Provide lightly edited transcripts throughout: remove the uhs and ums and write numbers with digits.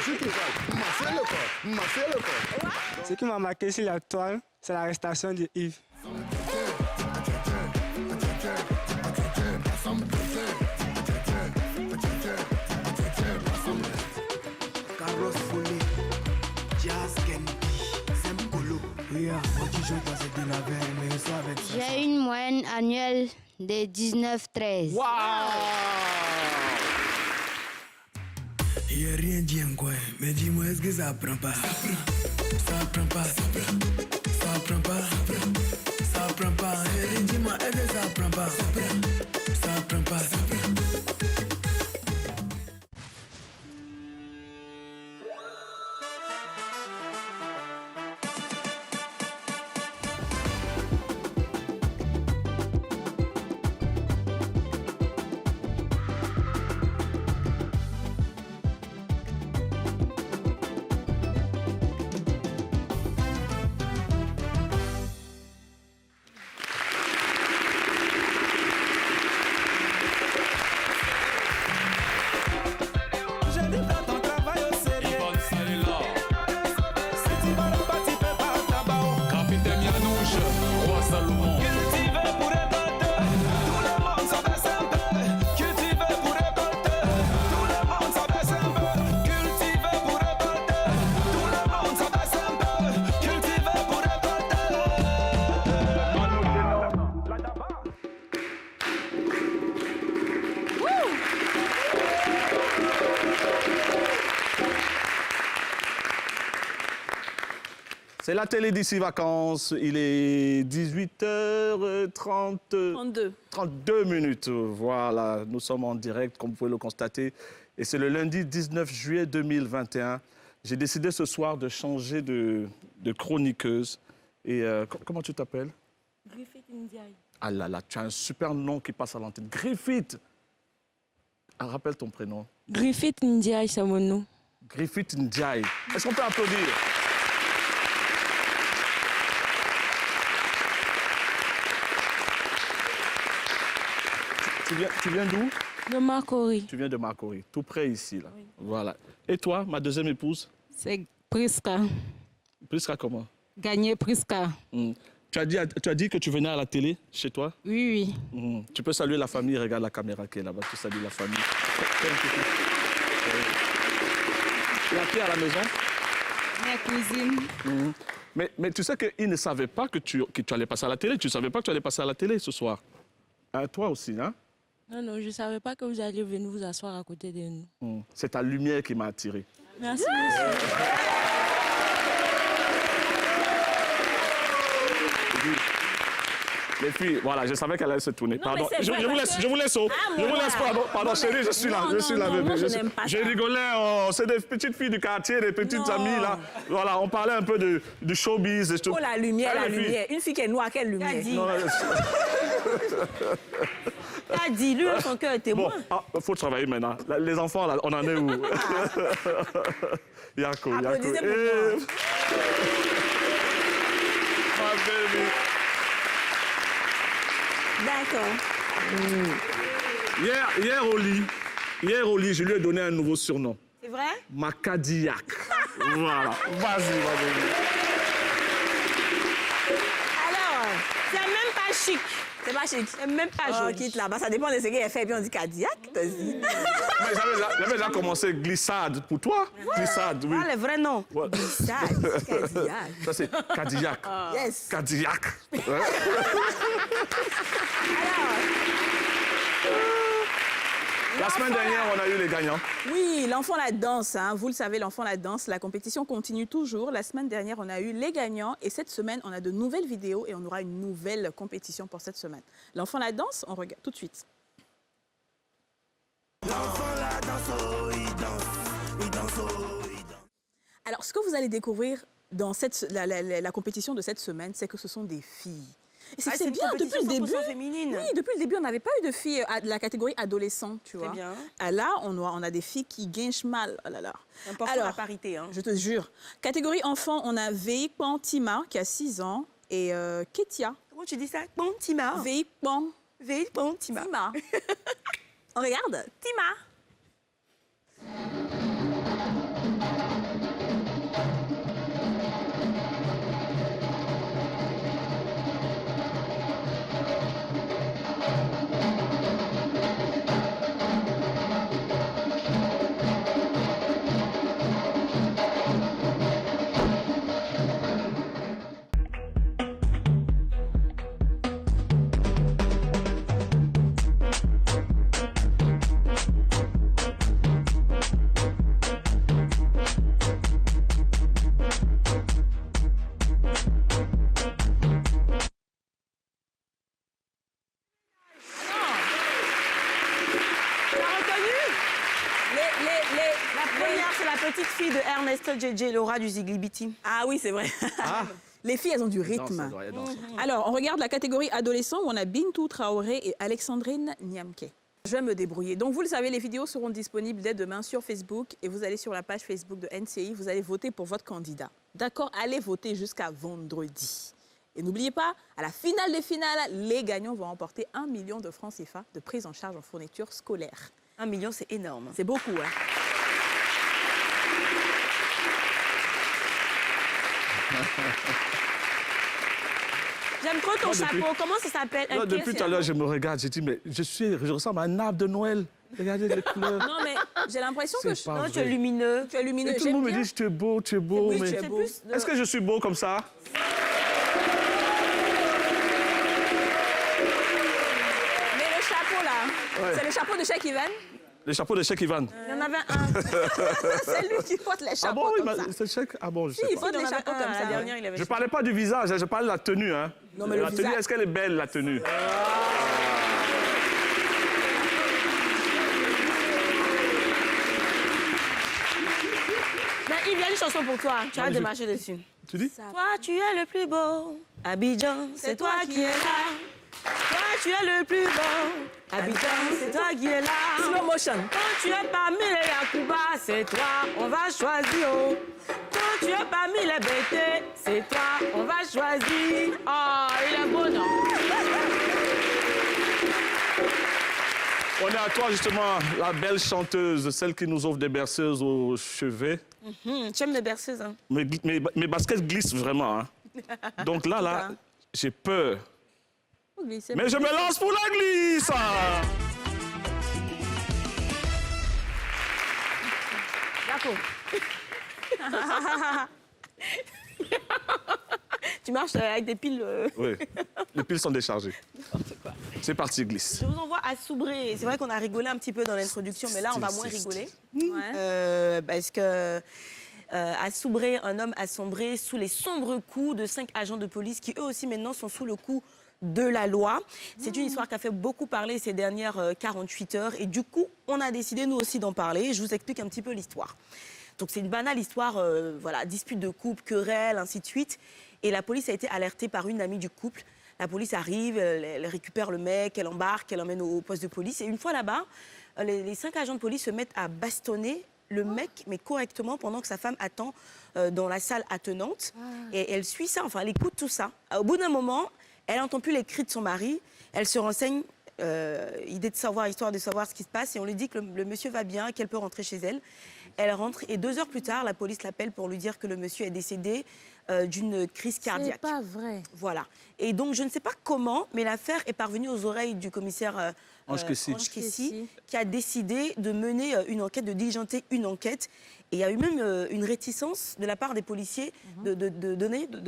sûr qu'il va masser le corps, masser le corps. Ce qui m'a marqué sur la toile, c'est l'arrestation de Yves. Carlos Foulé, Jazz Kendi, Zembolo. J'ai une moyenne annuelle de 19-13. Waouh! Il n'y a rien dit encore, mais dis-moi, est-ce que ça prend pas? Ça prend pas, ça prend pas, ça prend pas. Dis-moi, est-ce que ça prend pas? Ça prend pas, ça prend pas. C'est la télé d'ici vacances. Il est 18h30... 32 minutes. Voilà, nous sommes en direct, comme vous pouvez le constater. Et c'est le lundi 19 juillet 2021. J'ai décidé ce soir de changer de chroniqueuse. Et comment tu t'appelles? Griffith Ndiaye. Ah là là, tu as un super nom qui passe à l'antenne. Griffith. Ah, rappelle ton prénom. Griffith Ndiaye, c'est mon nom. Griffith Ndiaye. Est-ce qu'on peut applaudir? Tu viens d'où? De Marcory. Tu viens de Marcory, tout près ici, là. Oui. Voilà. Et toi, ma deuxième épouse? C'est Priska. Priska comment? Gagné Priska. Tu as dit que tu venais à la télé, chez toi? Oui, oui. Tu peux saluer la famille, regarde la caméra qui est là-bas, tu salues la famille. Il y a qui à la maison? Ma cuisine. Mais tu sais qu'ils ne savaient pas que tu allais passer à la télé. Tu ne savais pas que tu allais passer à la télé ce soir. Toi aussi, hein? Non, non, je ne savais pas que vous alliez venir vous asseoir à côté de nous. C'est ta lumière qui m'a attiré. Merci, monsieur. Et puis, voilà, je savais qu'elle allait se tourner. Non, pardon, mais je vous laisse, oh. Je vous laisse, pardon, chérie, je suis là, non, je suis là, non, bébé. moi, je n'aime pas J'ai ça. rigolé, oh, c'est des petites filles du quartier, des petites amies, là. Voilà, on parlait un peu du showbiz. Et tout. Oh, la lumière, Ah, la les filles. lumière. Une fille qui est noire, quelle lumière? Non, T'as dit, lui, son cœur est témoin. Bon, faut travailler maintenant. Les enfants, là, on en est où? Yako. Applaudissez pour Eh. moi. My baby. D'accord. Hier au lit, je lui ai donné un nouveau surnom. C'est vrai? Macadiac. Voilà. Vas-y, ma baby. Alors, c'est même pas chic. C'est pas chic. C'est même pas joli. Quitte là-bas, ça dépend de ce qu'elle fait. Puis on dit cardiaque, t'as dit. Mais j'avais déjà commencé glissade pour toi. Glissade, oui. Ah, le vrai nom. Ouais. Glissade, cardiaque. Ça, c'est Cadillac. Yes. Cadillac. Ouais. La semaine dernière, on a eu les gagnants. Oui, l'enfant la danse, hein. Vous le savez, l'enfant la danse, la compétition continue toujours. La semaine dernière, on a eu les gagnants et cette semaine, on a de nouvelles vidéos et on aura une nouvelle compétition pour cette semaine. L'enfant la danse, on regarde tout de suite. L'enfant la danse, oh, il danse, il danse, oh, il danse. Alors, ce que vous allez découvrir dans la compétition de cette semaine, c'est que ce sont des filles. Et c'est bien, depuis le début. féminine. Oui, depuis le début, on n'avait pas eu de filles de la catégorie adolescent, tu vois. bien. Ah, là, on a des filles qui guinchent mal. Oh là là. Important Alors, la parité, hein. je te jure. Catégorie enfant, on a Veikpan Tima, qui a 6 ans, et Ketia. Comment tu dis ça? Bon, Tima. Veikpan Bon, Tima. Tima. On regarde Tima. première, c'est la petite fille de Ernest JJ, Laura du Ziglibiti. Ah oui, c'est vrai. Les filles, elles ont du rythme. Alors, on regarde la catégorie adolescent où on a Bintou Traoré et Alexandrine Niamke. Je vais me débrouiller. Donc, vous le savez, les vidéos seront disponibles dès demain sur Facebook et vous allez sur la page Facebook de NCI, vous allez voter pour votre candidat. D'accord? Allez voter jusqu'à vendredi. Et n'oubliez pas, à la finale des finales, les gagnants vont remporter 1 million de francs CFA de prise en charge en fourniture scolaire. 1 million, c'est énorme. C'est beaucoup, hein? J'aime trop ton chapeau. Comment ça s'appelle? Depuis tout à l'heure, je me regarde, je dis, mais je ressemble à un arbre de Noël. Regardez les couleurs. Non, mais j'ai l'impression que C'est pas Non, tu es lumineux. tu es lumineux. Et tout le monde me dit, tu es beau, tu es beau. Oui, mais... tu es beau. Est-ce que je suis beau comme ça? Mais le chapeau, là, c'est le chapeau de Cheikh Ivan? Le chapeau de Cheikh Ivan. Il y en avait un. C'est lui qui porte les Ah chapeaux bon, oui, comme ça. c'est Cheikh. Ah bon, je sais Il pas. porte les chapeaux comme ça. La dernière, il avait Je parlais pas du visage, je parlais de la tenue. Hein. Non, mais le la tenue, visage- est-ce qu'elle est belle, la tenue? Mais il y a une chanson pour toi. Tu vas démarcher dessus. Tu dis? Toi, tu es le plus beau. Abidjan, c'est toi qui es là. Toi, tu es le plus beau. Abidjan, c'est toi qui es là. Slow motion. Quand tu es parmi les Yakuba, c'est toi, on va choisir. Oh. Quand tu es parmi les bêtés, c'est toi, on va choisir. Oh, il est beau, non? On est à toi, justement, la belle chanteuse, celle qui nous offre des berceuses au chevet. Tu aimes les berceuses, hein? Mes baskets glissent vraiment. Hein. Donc là, j'ai peur. Mais je me lance pour la glisse. D'accord. Tu marches avec des piles. Oui, les piles sont déchargées. C'est parti, glisse. Je vous envoie à Soubré. C'est vrai qu'on a rigolé un petit peu dans l'introduction, mais là, on va moins rigoler. Parce que à Soubré, un homme a sombré sous les sombres coups de 5 agents de police qui, eux aussi, maintenant, sont sous le coup de la loi. C'est une histoire qui a fait beaucoup parler ces dernières 48 heures. Et du coup, on a décidé, nous aussi, d'en parler. Je vous explique un petit peu l'histoire. Donc, c'est une banale histoire, voilà, dispute de couple, querelle, ainsi de suite. Et la police a été alertée par une amie du couple. La police arrive, elle récupère le mec, elle embarque, elle l'emmène au poste de police. Et une fois là-bas, les 5 agents de police se mettent à bastonner le mec, mais correctement, pendant que sa femme attend dans la salle attenante. Et elle suit ça, enfin, elle écoute tout ça. Au bout d'un moment, elle n'entend plus les cris de son mari. Elle se renseigne, histoire de savoir ce qui se passe. Et on lui dit que le monsieur va bien, qu'elle peut rentrer chez elle. Elle rentre et 2 heures plus tard, la police l'appelle pour lui dire que le monsieur est décédé d'une crise cardiaque. C'est pas vrai. Voilà. Et donc, je ne sais pas comment, mais l'affaire est parvenue aux oreilles du commissaire Ange Kessi. qui a décidé de mener une enquête, de diligenter une enquête. Et il y a eu même une réticence de la part des policiers de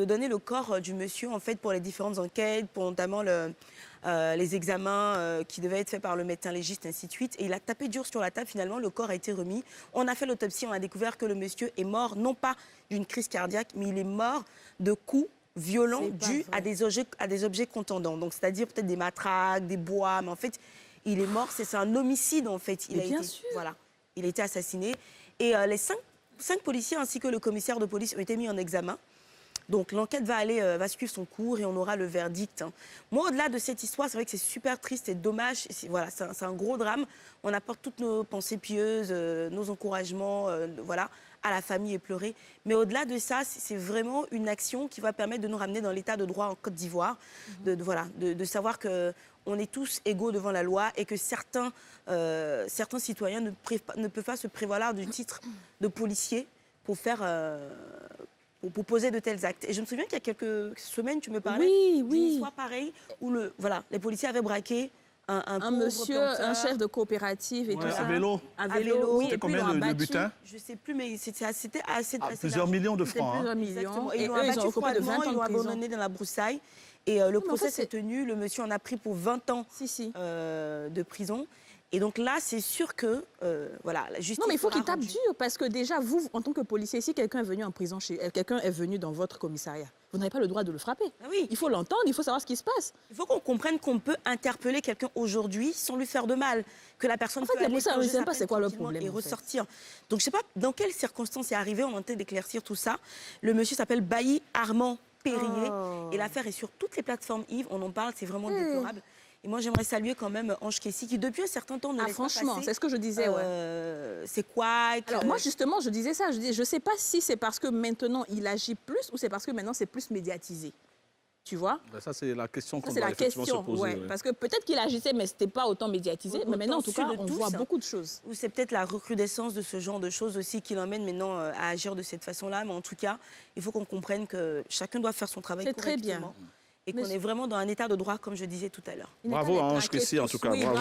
donner le corps du monsieur, en fait, pour les différentes enquêtes, pour notamment les examens qui devaient être faits par le médecin légiste, ainsi de suite. Et il a tapé dur sur la table. Finalement, le corps a été remis. On a fait l'autopsie, on a découvert que le monsieur est mort, non pas d'une crise cardiaque, mais il est mort de coups violents dus à des objets contondants. Donc, c'est-à-dire peut-être des matraques, des bois, mais en fait, il est mort. C'est un homicide, en fait. Il a été assassiné. Et les 5 policiers ainsi que le commissaire de police ont été mis en examen. Donc l'enquête va suivre son cours et on aura le verdict. Hein. Moi, au-delà de cette histoire, c'est vrai que c'est super triste et dommage. Voilà, c'est un gros drame. On apporte toutes nos pensées pieuses, nos encouragements, voilà, à la famille éplorée. Mais au-delà de ça, c'est vraiment une action qui va permettre de nous ramener dans l'état de droit en Côte d'Ivoire, de savoir que on est tous égaux devant la loi et que certains citoyens ne peuvent pas se prévaloir du titre de policier pour faire... pour poser de tels actes. Et je me souviens qu'il y a quelques semaines, tu me parlais d'une histoire pareille où les policiers avaient braqué un monsieur, planteur. un chef de coopérative et tout ça. À vélo. À vélo, oui. C'était combien le butin? Je ne sais plus, mais c'était assez Plusieurs millions de francs. Plusieurs Hein. millions. Et ils l'ont eux, ils abattu ont occupé de 20 froidement, ans ils l'ont de prison. abandonné dans la broussaille. Et le procès s'est tenu, le monsieur en a pris pour 20 ans de prison. Et donc là, c'est sûr que, voilà, la justice... Non, mais il faut qu'il sera tape rendue. dur, parce que déjà, vous, en tant que policier, si quelqu'un est venu en prison quelqu'un est venu dans votre commissariat, vous n'avez pas le droit de le frapper. Ah oui. Il faut l'entendre, il faut savoir ce qui se passe. Il faut qu'on comprenne qu'on peut interpeller quelqu'un aujourd'hui sans lui faire de mal. Que la personne En fait, peut les aller policiers, purger ils savent sa pas peine c'est quoi le tranquillement problème, et en fait. ressortir. Donc, je sais pas dans quelles circonstances c'est arrivé. On est en train d'éclaircir tout ça. Le monsieur s'appelle Bailly Armand Périer. Et l'affaire est sur toutes les plateformes Yves. On en parle, c'est vraiment déplorable. Et moi, j'aimerais saluer quand même Ange Kessi, qui depuis un certain temps ne laisse pas Franchement, passer, c'est ce que je disais. Ouais. c'est quoi Alors moi, justement, je disais ça. Je dis, je sais pas si c'est parce que maintenant, il agit plus ou c'est parce que maintenant, c'est plus médiatisé. Tu vois? Ben, ça, c'est la question qu'on C'est doit la effectivement se question, poser. ouais. ouais. Parce que peut-être qu'il agissait, mais c'était pas autant médiatisé. Mais maintenant, en tout cas, Autant su de on tous, voit hein. beaucoup de choses. Ou c'est peut-être la recrudescence de ce genre de choses aussi qui l'emmène maintenant à agir de cette façon-là. Mais en tout cas, il faut qu'on comprenne que chacun doit faire son travail C'est très bien. correctement. Et qu'on est vraiment dans un état de droit, comme je disais tout à l'heure. Il n'est Bravo pas à des Ange traqués Kessi, en tous. tout cas. Oui, bravo.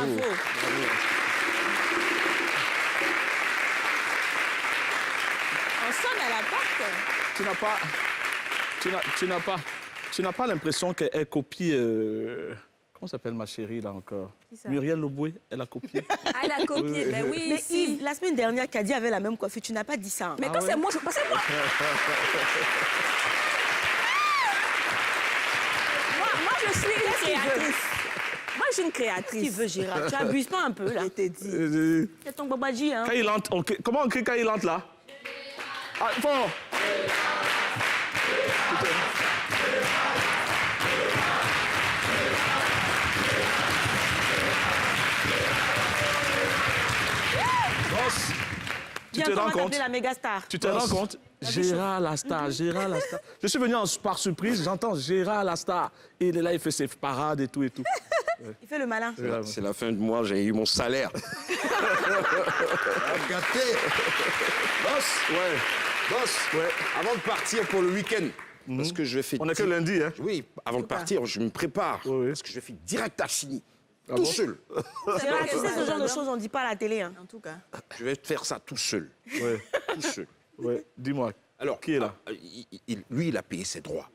On sonne à la porte. Tu n'as pas l'impression qu'elle copie... Comment s'appelle ma chérie, là, encore? ça? Muriel Loboué, elle a copié. Ah, elle a copié. Ben oui, Mais si. Yves, la semaine dernière, Kadi avait la même coiffure. Tu n'as pas dit ça. Hein. Mais quand c'est moi, je pensais moi. moi, je suis une créatrice. Moi, je suis une Qu'est-ce créatrice. qu'il veut, Gérard? Tu abuses pas un peu, là? Je t'ai dit. C'est ton babadji, hein? Quand il entre, comment on crie quand il entre, là? Ah, fort! Boss, tu te Viens, on rends va compte? t'appeler la méga star. Tu te rends compte? Gérard la star, Gérard la star. Je suis venu par surprise, j'entends Gérard la star. Et il est là, il fait ses parades et tout et tout. Il fait le malin. C'est la fin de mois, j'ai eu mon salaire. Gâté. Boss, Ouais. avant de partir pour le week-end, parce que je vais faire... On n'est que lundi, hein? Oui, avant de partir, je me prépare. Oui, oui. Parce que je vais faire direct à Chini. Ah Tout bon? seul. Gérard, tu sais, ce genre de choses, on ne dit pas à la télé. Hein. En tout cas. Je vais faire ça tout seul. Ouais. Tout seul. Ouais. Dis-moi, Alors, qui est là? Lui, il a payé ses droits.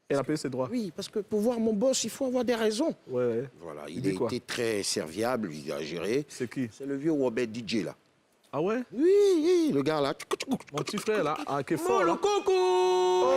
Elle a payé ses droits? Oui, parce que pour voir mon boss, il faut avoir des raisons. Ouais. Voilà, Il il dit a quoi? été très serviable, il a géré. C'est qui? C'est le vieux Robert DJ, là. Ah ouais? Oui, le gars, là. Mon petit frère, là, qui est Oh, fort, le là. coco.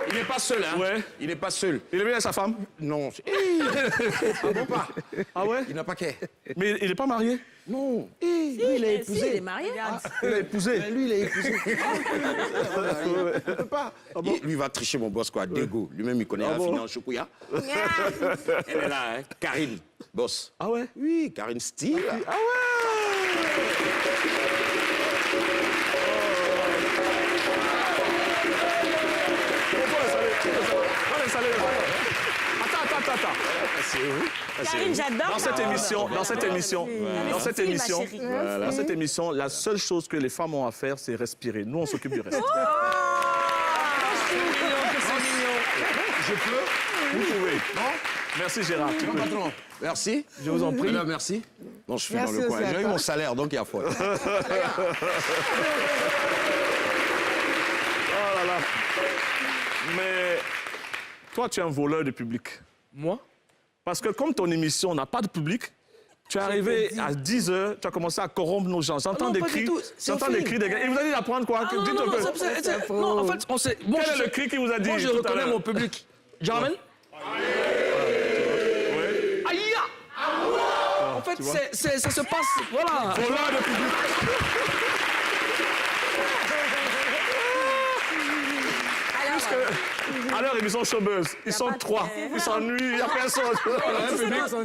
Il n'est pas seul, hein? Ouais. Il n'est pas seul. Il est bien avec sa femme? Non. Ah bon pas? Ah ouais? Il n'a pas qu'à. Mais il n'est pas marié? Non. Lui, il est épousé. Il est marié. Il a épousé. Lui, il est épousé. Il peut pas. Lui va tricher mon boss, quoi. Dégo. Lui-même, il connaît la finance Choukouya. Elle est là, hein. Karine, boss. Ah ouais? Oui, Karine Steele. Ah ouais? Attends. Karine, j'adore. Dans cette émission, la seule chose que les femmes ont à faire, c'est respirer. Nous, on s'occupe du reste. Je peux? Vous pouvez. Merci Gérard. Tu peux. Patron. Merci. Je vous en prie. Madame, merci. Non, je suis Merci dans le coin. aussi à J'ai eu toi. mon salaire, donc il y a faute. Oh là là. Mais toi, tu es un voleur de public. Moi? Parce que comme ton émission n'a pas de public, tu es arrivé à 10 h, tu as commencé à corrompre nos gens. J'entends des pas du cris. tout. C'est J'entends au des film. cris des gars. Il vous a dit d'apprendre quoi? Dites un peu. Non, en fait, on sait. Bon, Quel est le cri qu'il vous a dit? Moi, je tout à reconnais l'heure? mon public. J'emmène? Aïe! En fait, ça se passe. Voilà. Voleur de public. À leur émission Showbuzz, ils sont 3. Ils s'ennuient, il n'y a personne.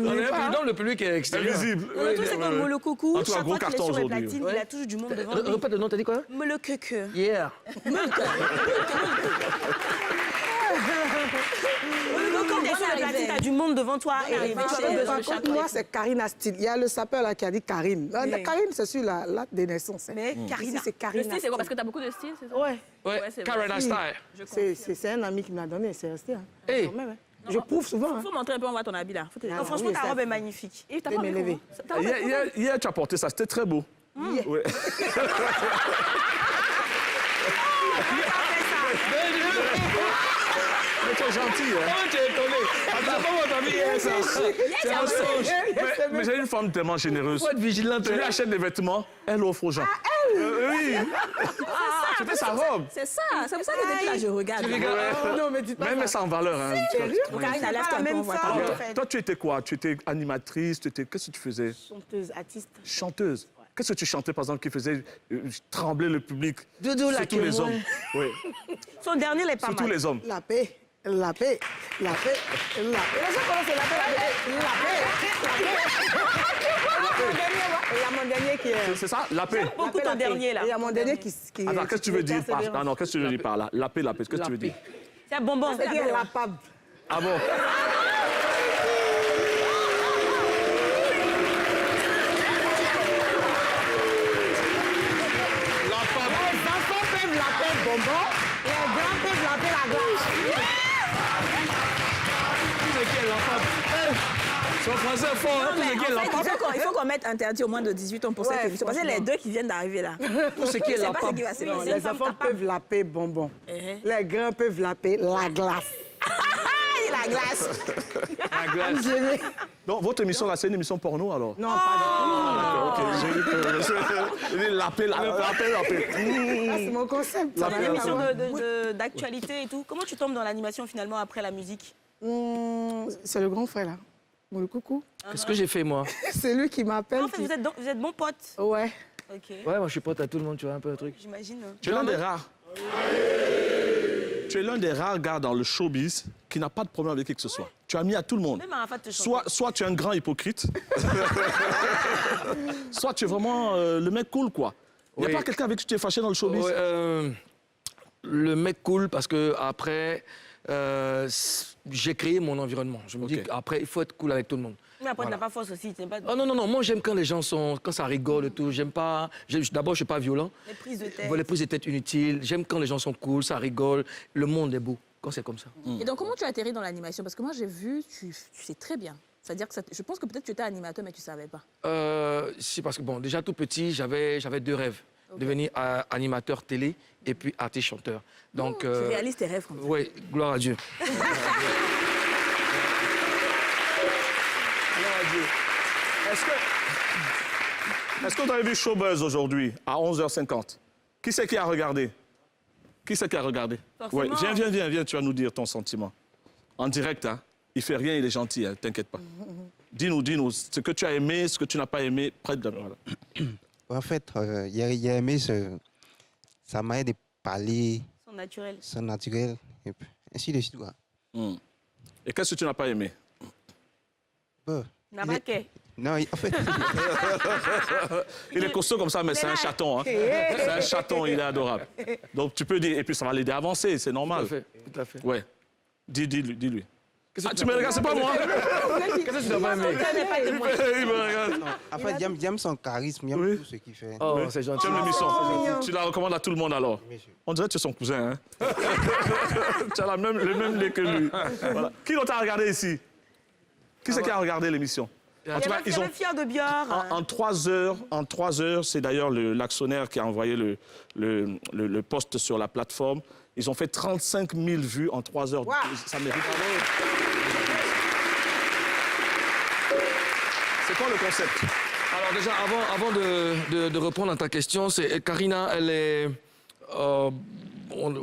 Non, le public est extérieur. Invisible. Le truc, c'est comme Molo Coucou, En tout cas, chaque gros fois qu'il est carton sur les aujourd'hui. platines, il a toujours du monde devant lui. Répète le nom, t'as dit quoi? Molo Coucou. Yeah. Molo Coucou, t'es sur les platines, t'as du monde devant toi. Et Par contre, moi, c'est Karine Astil. Il y a le sapeur là qui a dit Karine. Karine, c'est sur la date de naissance. Hein. Mais Karina. Ici, c'est Karine. Le style, c'est quoi? Parce que t'as beaucoup de style, c'est ça? Ouais. Ouais, c'est Karen vrai. Style. C'est un ami qui me l'a donné, c'est resté. Hein. Hey. Quand même, hein. Je prouve souvent. Hein. Faut montrer un peu, on voit ton habit là. Faut te Non, franchement, oui, ta ça- robe est magnifique. Et t'as Je pas vais vu m'élever. comment? Hier, tu as porté ça, c'était très beau. Ouais. Mais tu es gentil, hein? Oh, tu es étonné. J'ai pas entendu hier, ça. C'est un songe. Mais j'ai une femme tellement généreuse. Faut être vigilante. Tu lui achètes des vêtements, elle offre aux gens. Oui. C'était sa robe. C'est ça, c'est pour ça que depuis là, je regarde. Non, mais dites pas Même ça. ça en valeur. Hein. Donc, Karine, elle lève pas la un peu, même on voit femme. pas. En fait. Toi, tu étais quoi? Tu étais animatrice? Qu'est-ce que tu faisais? Chanteuse, artiste. Chanteuse. Qu'est-ce que tu chantais, par exemple, qui faisait trembler le public? Dodo, là, Surtout les hommes. Oui. Son dernier, il est pas Surtout mal. les hommes. La paix, la paix, la paix, la paix. Les gens connaissent la paix, la paix. Il y a mon dernier qui est... C'est ça? La paix. Beaucoup ton dernier, là. Il y a mon dernier qui... Attends, qu'est-ce que tu veux dire par là? Ah non, qu'est-ce que tu veux dire par là? La paix, qu'est-ce que tu veux dire? C'est un bonbon. C'est dire la pape. Ah bon? Les enfants peuvent l'appeler bonbon, les grands peuvent l'appeler la glace. C'est qui est la femme? Son français est fort, hein? Mais Tout ce qui est en la fait, femme. il faut qu'on mette interdit au moins de 18 ans pour cette émission. Parce que les deux qui viennent d'arriver là. Tout ce qui est Je sais la pas ce femme. qui va se Non, passer. les enfants peuvent l'appeler bonbon. Les grands peuvent l'appeler la glace. La glace. La glace. Donc, votre émission, là, c'est une émission porno, alors? Non, pas Ok, j'ai dit que... La paix, la paix. du tout. C'est mon concept. C'est Ça une n'a rien à émission voir. d'actualité et tout. Comment tu tombes dans l'animation finalement après la musique? C'est le grand frère, là. Bon, le coucou. Qu'est-ce que j'ai fait, moi? C'est lui qui m'appelle. En fait, vous êtes bons potes. Ouais. Ok. Ouais, moi, je suis pote à tout le monde, tu vois, un peu un truc. J'imagine. Tu es l'un des rares. Tu es l'un des rares gars dans le showbiz qui n'a pas de problème avec qui que ce soit. Tu as mis à tout le monde. Même Arafat te chante. Soit tu es un grand hypocrite, soit tu es vraiment le mec cool, quoi. Il n'y a Oui. pas quelqu'un avec qui tu es fâché dans le showbiz? Ouais, le mec cool, parce que après, j'ai créé mon environnement. Je me dis Ok. qu'après, il faut être cool avec tout le monde. Mais après, tu n'as pas force aussi. Tu n'es pas... Oh non, non, non, moi j'aime quand les gens sont, quand ça rigole et tout. J'aime pas, d'abord je suis pas violent. Les prises de tête. Les prises de tête inutiles. J'aime quand les gens sont cool, ça rigole. Le monde est beau quand c'est comme ça. Et donc, comment tu as atterri dans l'animation? Parce que moi, j'ai vu, tu sais très bien. C'est-à-dire que je pense que peut-être tu étais animateur, mais tu ne savais pas. Si, parce que bon, déjà tout petit, j'avais deux rêves. Devenir animateur télé et puis artiste chanteur. Donc, Tu réalises tes rêves comme ça. oui, gloire à Dieu. Est-ce que vous avez vu Showbuzz aujourd'hui, à 11h50? Qui c'est qui a regardé? Qui c'est qui a regardé? Forcément. Ouais, viens, tu vas nous dire ton sentiment. En direct, hein? Il fait rien, il est gentil, hein, t'inquiète pas. Dis-nous, ce que tu as aimé, ce que tu n'as pas aimé, prête de... Voilà. En fait, il a aimé sa manière de parler, Son naturel. son naturel, et puis ainsi de suite. Quoi. Et qu'est-ce que tu n'as pas aimé? Bon, N'a pas qu'à. non, en fait, Il est costaud comme ça, mais c'est un chaton. Hein. C'est un chaton, il est adorable. Donc tu peux dire, et puis ça va l'aider à avancer, c'est normal. Tout à fait. Ouais. Dis-lui. Ah, tu me regardes, c'est pas moi. Qu'est-ce que tu n'as pas aimé? Il me regarde. en fait, j'aime son charisme, j'aime Oui. tout ce qu'il fait. Oh, c'est gentil. Tu aimes l'émission. Tu la recommandes à tout le monde alors. On dirait que tu es son cousin. Hein? Tu as le même nez que lui. Voilà. Qui d'autre a regardé ici? Qui c'est qui a regardé l'émission? En tout cas, Il y avait Fier de Biard. En 3 heures, c'est d'ailleurs l'actionnaire qui a envoyé le post sur la plateforme. Ils ont fait 35 000 vues en 3 heures. Wow. Ça mérite. C'est quoi le concept? Alors déjà, avant de répondre à ta question, c'est Karina, elle est...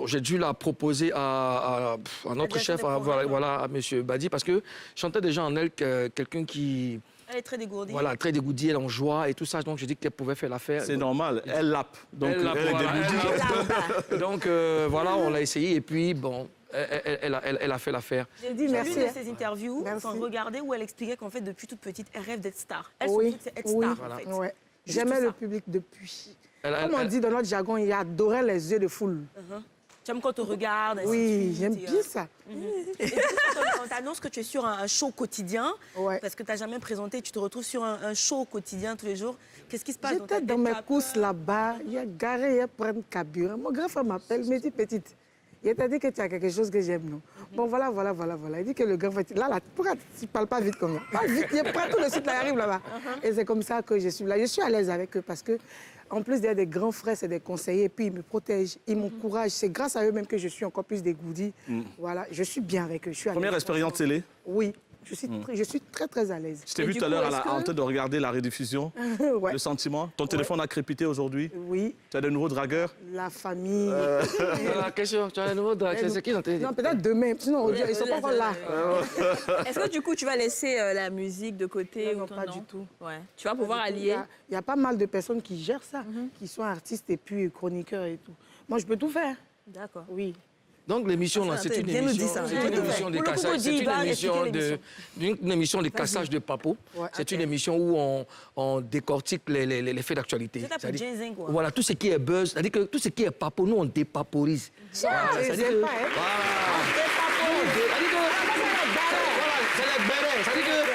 j'ai dû la proposer à notre chef, voilà, à M. Badi, parce que je sentais déjà en elle quelqu'un qui... Elle est très dégourdie. Voilà, très dégourdie, elle est en joie et tout ça. Donc, j'ai dit qu'elle pouvait faire l'affaire. C'est normal, elle lappe. Donc, Elle lappe, elle est voilà, dégoûtée. Donc, voilà, on l'a essayé et puis, bon, elle a fait l'affaire. J'ai dit J'ai merci. lu de ses interviews, Merci. enfin, regardez, où elle expliquait qu'en fait, depuis toute petite, elle rêve d'être star. Elle, Oui, son truc, c'est être oui, star, en fait. ouais. Juste J'aimais ça. le public depuis. Elle- Comme on elle- dit dans notre jargon, il adorait les yeux de foule. J'aime quand on te regarde. ainsi de Oui, suite, j'aime et, bien ça. Et puis, quand on t'annonce que tu es sur un show quotidien, Ouais. parce que tu n'as jamais présenté, tu te retrouves sur un show quotidien tous les jours, qu'est-ce qui se passe J'étais ta dans tête? mes T'as courses peur? là-bas, il y a garé, il y a prendre carburant. Mon grand frère m'appelle, me dit petite, Il t'a dit que tu as quelque chose que j'aime, non? Bon, voilà. Il dit que le gars va... Là, pourquoi tu ne parles pas vite comme ça? Pas vite, il est prêt tout de suite, là, il arrive là-bas. Et c'est comme ça que je suis là. Je suis à l'aise avec eux parce que, en plus d'être des grands frères, c'est des conseillers, puis ils me protègent, ils m'encouragent. C'est grâce à eux même que je suis encore plus dégourdie. Voilà, je suis bien avec eux. Je suis à l'aise. Première expérience télé? Oui. Je suis très, très à l'aise. Je t'ai vu tout à l'heure en train de regarder la rediffusion. Ouais. Le sentiment. Ton téléphone a crépité aujourd'hui. Oui. Tu as de nouveaux dragueurs. La famille. La question, tu as un nouveau dragueur, c'est qui dans tes... Non, peut-être demain. Sinon, ils ne sont pas encore là. Est-ce que du coup, tu vas laisser la musique de côté? Non, ou pas du tout. Ouais. Tu vas pouvoir allier? Il y a pas mal de personnes qui gèrent ça, qui sont artistes et puis chroniqueurs et tout. Moi, je peux tout faire. D'accord. Oui. Donc l'émission, là, c'est une émission de cassage. C'est une émission de cassage de papo. C'est une émission où on décortique les faits d'actualité. Voilà, tout ce qui est buzz, c'est-à-dire que tout ce qui est papo, nous, on dépaporise. C'est-à-dire que... C'est les bérets. C'est-à-dire que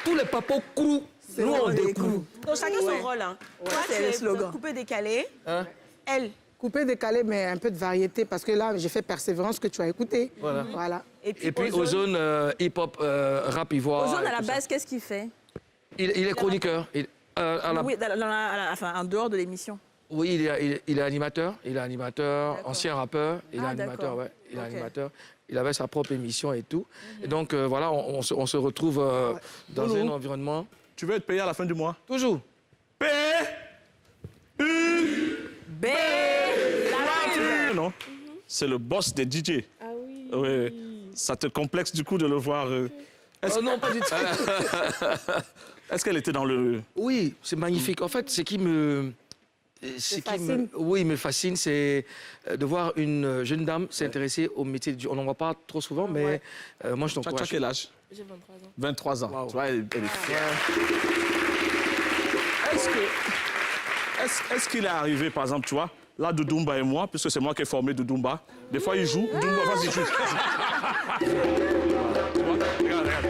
tous les papos crous, nous, on décroule. Donc chacun son rôle. Toi, c'est le slogan. Coupé, décalé. Elle. Coupé, décalé, mais un peu de variété, parce que là, j'ai fait Persévérance que tu as écouté. Voilà. Et puis Ozone, hip-hop, rap ivoire. Ozone, à la base, qu'est-ce qu'il fait? Il est chroniqueur. Oui, en dehors de l'émission. Oui, il est animateur. Il est animateur, ancien rappeur. Il est animateur, ouais. Il est animateur. Il avait sa propre émission et tout. Et donc, voilà, on se retrouve dans un environnement... Tu veux être payé à la fin du mois? Toujours. Non, c'est le boss des DJ. Ah oui. Oui. Ça te complexe du coup de le voir. Non, pas du tout. Est-ce qu'elle était dans le... Oui, c'est magnifique. En fait, ce qui me fascine, c'est de voir une jeune dame s'intéresser au métier du... On n'en voit pas trop souvent, mais moi, je t'encourage. Tu as quel âge? J'ai 23 ans. 23 ans. Wow. Tu vois, elle est fière. Est-ce qu'il est arrivé, par exemple, tu vois, là, Doudoumba et moi, puisque c'est moi qui ai formé Doudoumba, des fois, il joue. Doudoumba, vas-y, joue. Tu vois, regarde.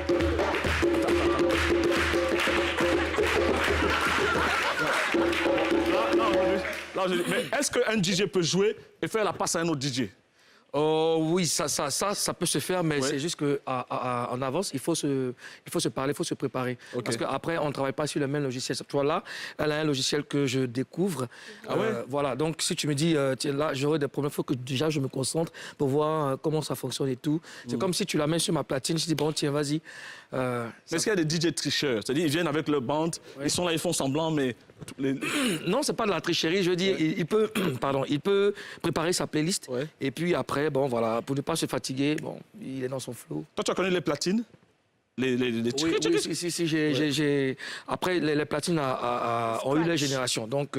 Là, mais est-ce qu'un DJ peut jouer et faire la passe à un autre DJ? Oui, ça peut se faire, mais c'est juste qu'en avance, il faut se parler, il faut se préparer. Okay. Parce qu'après, on ne travaille pas sur le même logiciel. Toi, là, elle a un logiciel que je découvre. Voilà, donc si tu me dis, tiens, là, j'aurai des problèmes, il faut que déjà je me concentre pour voir comment ça fonctionne et tout. C'est comme si tu la mets sur ma platine, je dis, bon, tiens, vas-y. Mais est-ce qu'il y a des DJ tricheurs? C'est-à-dire, ils viennent avec leur bande, ils sont là, ils font semblant, mais... Non, c'est pas de la tricherie. Je veux dire, il peut préparer sa playlist et puis après, bon, voilà, pour ne pas se fatiguer, bon, il est dans son flow. Toi, tu as connu les platines? Oui, Après, les platines ont eu les générations. Donc,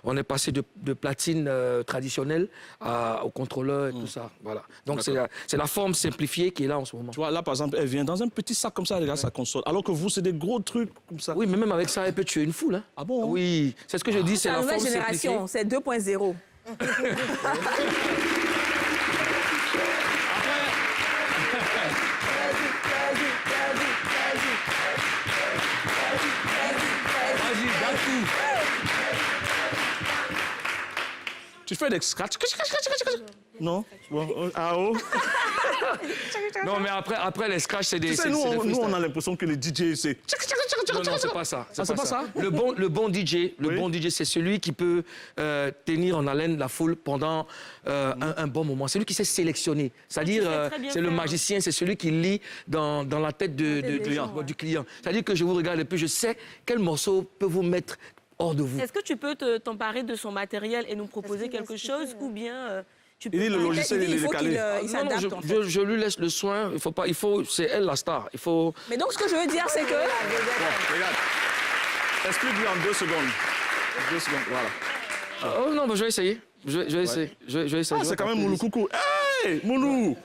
on est passé de platines traditionnelles au contrôleur et tout ça. Voilà. Donc, c'est la forme simplifiée qui est là en ce moment. Tu vois, là, par exemple, elle vient dans un petit sac comme ça, elle regarde sa console. Alors que vous, c'est des gros trucs comme ça. Oui, mais même avec ça, elle peut tuer une foule. Hein. Ah bon? Oui, c'est ce que je dis, c'est la forme simplifiée. C'est 2.0. Tu fais des scratch. Non? Bon, Non, mais après les scratch, c'est des... Tu sais, nous, on a l'impression que les DJ, c'est... Non, c'est pas ça. C'est pas ça? Le bon DJ, c'est celui qui peut tenir en haleine la foule pendant un bon moment. C'est lui qui sait sélectionner. C'est-à-dire, c'est le magicien, c'est celui qui lit dans la tête du client. C'est-à-dire que je vous regarde et puis je sais quel morceau peut vous mettre hors de vous. Est-ce que tu peux t'emparer de son matériel et nous proposer quelque chose ou bien tu peux... Il dit le logiciel, il est décalé. Non, je lui laisse le soin. C'est elle la star. Mais donc, ce que je veux dire, c'est que... Regarde. Explique-lui en 2 secondes. 2 secondes, voilà. Oh non, je vais essayer. Je vais essayer. Ah, c'est quand même Moulou Coucou. Hey, Moulou!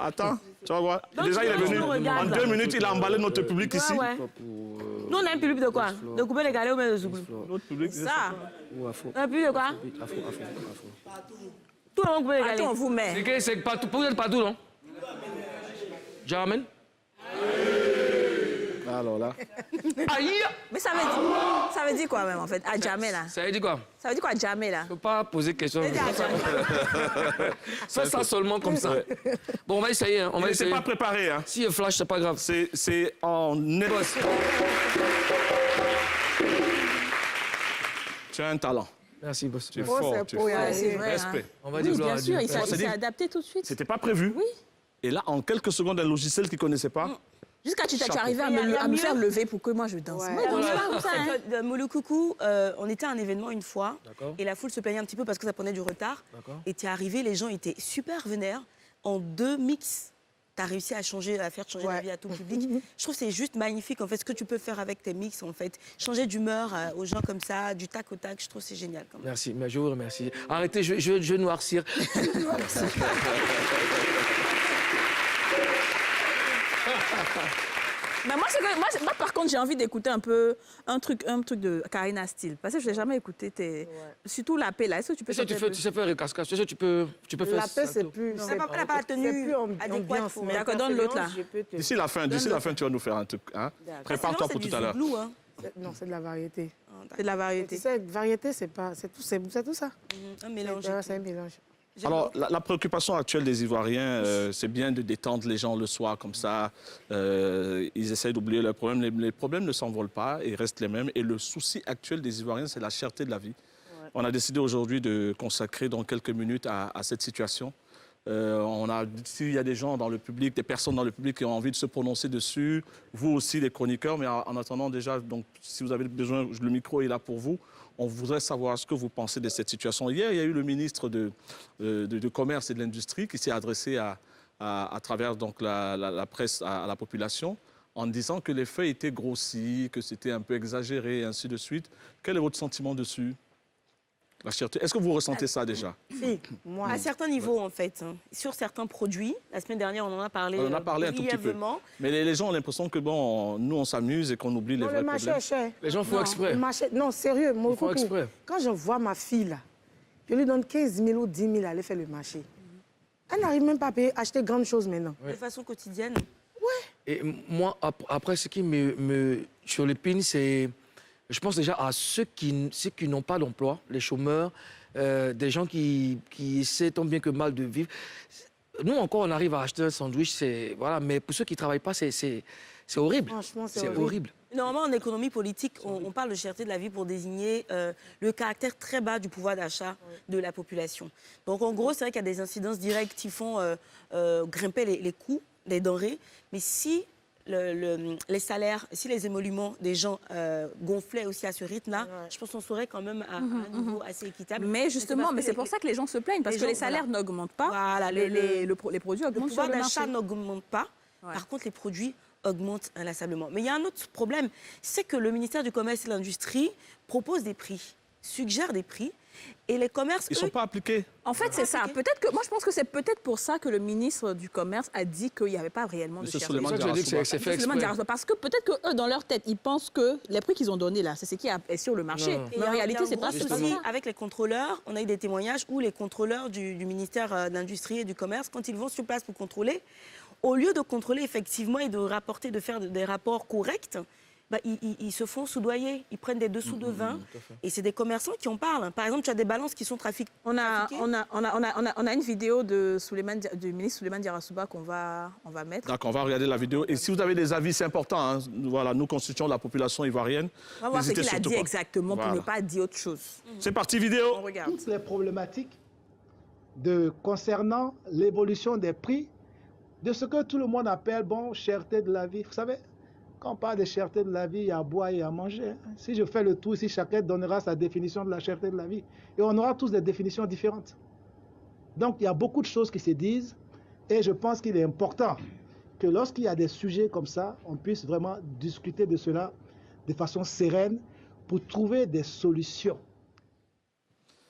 Attends, tu vas voir. Déjà, il est venu. En 2 minutes, il a emballé notre public ici. Nous, on a un public de quoi? De couper les galets ou bien de Zouglou? Notre public, c'est ça. Un public de quoi? Tout le monde coupe les galets. Attends, on vous met. C'est partout, vous êtes partout, non? Je ramène? Alors là. Aïe! Mais ça veut dire quoi même en fait? À jamais là. Ça veut dire quoi? Ça veut dire quoi à jamais là? Je ne peux pas poser question. Ça veut dire à jamais. Fais ça seulement comme ça. Bon, on va essayer. Hein. On va essayer. C'est pas préparé. Hein. Si il flash, c'est pas grave. C'est en... Tu as un talent. Merci, boss. Tu es fort. Tu es fort. C'est vrai. Respect. On va dire Oui, gloire bien à Dieu. sûr, il s'est adapté tout de suite. C'était pas prévu. Oui. Et là, en quelques secondes, un logiciel qu'il ne connaissait pas. Jusqu'à tu Chapeau. arrivé à me faire lever pour que moi je danse. Ouais. Moi, je danse pas comme ça, hein. Molo Coucou, on était à un événement une fois D'accord. et la foule se plaignait un petit peu parce que ça prenait du retard. D'accord. Et tu es arrivé, les gens étaient super vénères. En 2 mix, tu as réussi à faire changer la vie à tout le public. Je trouve que c'est juste magnifique en fait ce que tu peux faire avec tes mix en fait. Changer d'humeur aux gens comme ça, du tac au tac, je trouve que c'est génial quand même. Merci, mais je vous remercie. Arrêtez, je vais noircir. Mais moi, par contre, j'ai envie d'écouter un peu un truc de Karina Steele. Parce que je ne l'ai jamais écouté. Surtout la paix, là. Est-ce que tu peux Tu sais faire cascade. Tu peux faire La paix, ça. c'est plus... Elle n'a pas la tenue adéquate. D'accord, donne l'autre, là. D'ici la fin, tu vas nous faire un truc. Hein? Prépare-toi pour tout à l'heure. Hein. Non, c'est de la variété. C'est de la variété. Tu sais, variété, c'est tout ça. Un mélange. C'est un mélange. Alors, la préoccupation actuelle des Ivoiriens, c'est bien de détendre les gens le soir comme ça. Ils essayent d'oublier leurs problèmes. Les problèmes ne s'envolent pas et restent les mêmes. Et le souci actuel des Ivoiriens, c'est la cherté de la vie. Ouais. On a décidé aujourd'hui de consacrer dans quelques minutes à cette situation. S'il y a des gens dans le public, des personnes dans le public qui ont envie de se prononcer dessus, vous aussi, les chroniqueurs, mais en attendant déjà, donc, si vous avez besoin, le micro est là pour vous. On voudrait savoir ce que vous pensez de cette situation. Hier, il y a eu le ministre du Commerce et de l'Industrie qui s'est adressé à travers donc, la presse à la population en disant que les faits étaient grossis, que c'était un peu exagéré, et ainsi de suite. Quel est votre sentiment dessus? La cherté. Est-ce que vous ressentez ça déjà? Si, moi. À certains niveaux, en fait. Hein. Sur certains produits, la semaine dernière, on en a parlé. On en a parlé un tout petit peu. Mais les gens ont l'impression que, bon, nous, on s'amuse et qu'on oublie les vrais problèmes. Le marché est cher. Les gens font exprès. Non, sérieux. Ils font exprès. Quand je vois ma fille, là, je lui donne 15 000 ou 10 000 à aller faire le marché. Elle n'arrive même pas à acheter grandes choses maintenant. De façon quotidienne. Ouais. Et moi, après, ce qui me surlépine, c'est... Je pense déjà à ceux qui n'ont pas d'emploi, les chômeurs, des gens qui essaient tant bien que mal de vivre. Nous, encore, on arrive à acheter un sandwich, voilà, mais pour ceux qui ne travaillent pas, c'est horrible. Franchement, c'est horrible. Normalement, en économie politique, on parle de cherté de la vie pour désigner le caractère très bas du pouvoir d'achat de la population. Donc, en gros, c'est vrai qu'il y a des incidences directes qui font grimper les coûts, les denrées, mais si... les salaires, si les émoluments des gens gonflaient aussi à ce rythme-là, je pense qu'on serait quand même à un niveau assez équitable. Mais justement, c'est pour ça que les gens se plaignent, parce que les salaires n'augmentent pas, voilà, les produits augmentent sur le marché. Le pouvoir d'achat n'augmente pas, par contre les produits augmentent inlassablement. Mais il y a un autre problème, c'est que le ministère du Commerce et de l'Industrie propose des prix, suggère des prix, et les commerces, ils ne sont pas appliqués. En fait, c'est ça. Peut-être que moi, je pense que c'est peut-être pour ça que le ministre du Commerce a dit qu'il n'y avait pas réellement de cherté. Parce que peut-être que eux, dans leur tête, ils pensent que les prix qu'ils ont donnés là, c'est ce qui est sur le marché. Non. Et en réalité, c'est pas ce souci avec les contrôleurs. On a eu des témoignages où les contrôleurs du ministère de l'Industrie et du Commerce, quand ils vont sur place pour contrôler, au lieu de contrôler effectivement et de rapporter, de faire des rapports corrects, ils se font soudoyer, ils prennent des dessous de vin, et c'est des commerçants qui en parlent. Par exemple, tu as des balances qui sont trafiquées. On a une vidéo du ministre Souleymane Diarra qu'on va mettre. D'accord, on va regarder la vidéo. Et si vous avez des avis, c'est important. Hein. Voilà, nous constituons la population ivoirienne. On va voir ce qu'il a dit exactement pour ne pas dire autre chose. C'est parti, vidéo. On regarde. Toutes les problématiques concernant l'évolution des prix de ce que tout le monde appelle, cherté de la vie. Vous savez, quand on parle de cherté de la vie, il y a à boire et à manger. Si je fais le tour ici, chacun donnera sa définition de la cherté de la vie. Et on aura tous des définitions différentes. Donc, il y a beaucoup de choses qui se disent. Et je pense qu'il est important que lorsqu'il y a des sujets comme ça, on puisse vraiment discuter de cela de façon sereine pour trouver des solutions.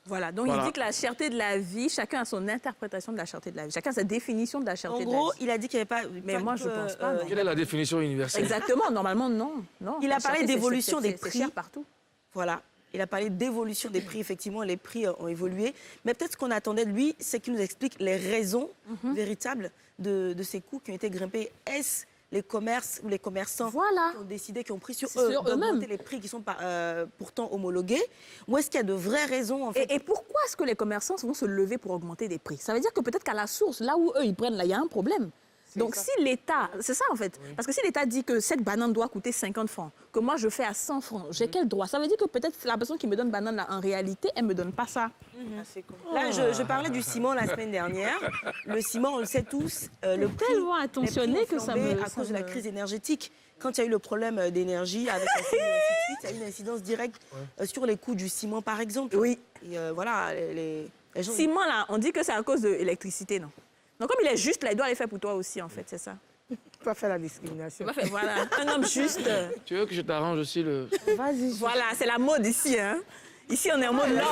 Voilà, donc il dit que la cherté de la vie, chacun a son interprétation de la cherté de la vie. Chacun a sa définition de la cherté de la vie. En gros, il a dit qu'il n'y avait pas... Mais moi, je ne pense pas. Quelle est la définition universelle? Exactement, normalement, non. Il a parlé d'évolution des prix. C'est cher partout. Voilà. Il a parlé d'évolution des prix. Effectivement, les prix ont évolué. Mais peut-être ce qu'on attendait de lui, c'est qu'il nous explique les raisons véritables de ces coûts qui ont été grimpés. Est-ce les commerces ou les commerçants qui ont décidé, qui ont pris sur eux d'augmenter les prix qui sont pourtant homologués? Ou est-ce qu'il y a de vraies raisons en fait? Et pourquoi est-ce que les commerçants vont se lever pour augmenter des prix? Ça veut dire que peut-être qu'à la source, là où eux ils prennent, là, il y a un problème. Donc si l'État, c'est ça en fait, parce que si l'État dit que cette banane doit coûter 50 francs, que moi je fais à 100 francs, j'ai quel droit? Ça veut dire que peut-être la personne qui me donne banane là, en réalité, elle me donne pas ça. Là, je parlais du ciment la semaine dernière. Le ciment, on le sait tous, le prix tellement attentionné que ça me... à cause de la crise énergétique. Quand il y a eu le problème d'énergie avec la cime et ainsi de suite, il y a eu une incidence directe sur les coûts du ciment, par exemple. Oui. Et voilà, les gens... Ciment là, on dit que c'est à cause de l'électricité, non? Donc comme il est juste là, il doit les faire pour toi aussi en fait, c'est ça. Pas faire la discrimination. Voilà, un homme juste. Tu veux que je t'arrange aussi le... Vas-y. Voilà, c'est la mode ici. Hein. Ici, on est en mode love.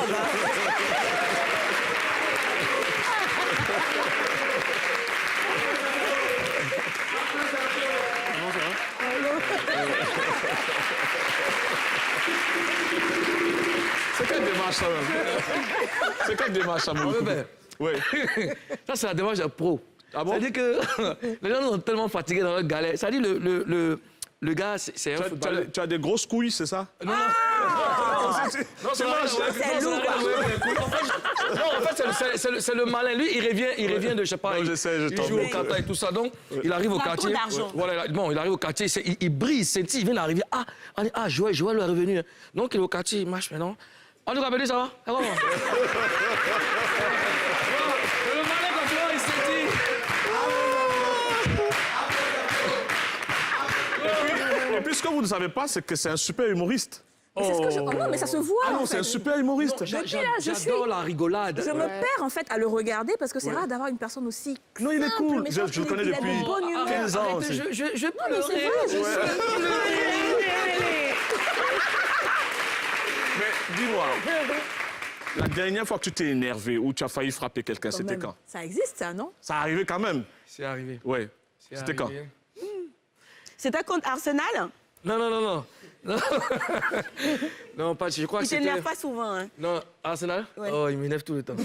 C'est quelle démarche ça même? C'est quelle démarche ça même? Oui. Ça, c'est la démarche de pro. Ah bon? Ça dit que les gens sont tellement fatigués dans leur galère. Ça dit le gars, c'est un footballeur. Tu as des grosses couilles, c'est ça? Non, c'est lourd. Non, en fait, c'est le malin. Lui, il revient de, je sais pas, il joue au Qatar et tout ça. Donc, il arrive au quartier. Voilà, bon, il arrive au quartier, il brille, il vient d'arriver. Ah, Joël est revenu. Donc, il est au quartier, il marche maintenant. On nous rappelle, ça va? Le malin, quand tu vois, il s'est dit... Et puis, ce que vous ne savez pas, c'est que c'est un super humoriste. C'est ce que je... non, mais ça se voit. Ah non, en c'est fait. un super humoriste. J'adore la rigolade. Je me perds en fait à le regarder parce que c'est rare d'avoir une personne aussi. Non, il est cool. Je le connais depuis 15 ans. Arrête, je peux le c'est vrai, je suis. Mais dis-moi, la dernière fois que tu t'es énervé ou tu as failli frapper quelqu'un, c'était quand? Ça existe, ça, non? Ça arrivé quand même? C'est arrivé. Oui. C'était quand? C'était contre Arsenal? Non. Non, pas, je crois que Il c'était... t'énerve pas souvent, hein? Non, Arsenal? Ouais. Oh, il m'énerve tout le temps.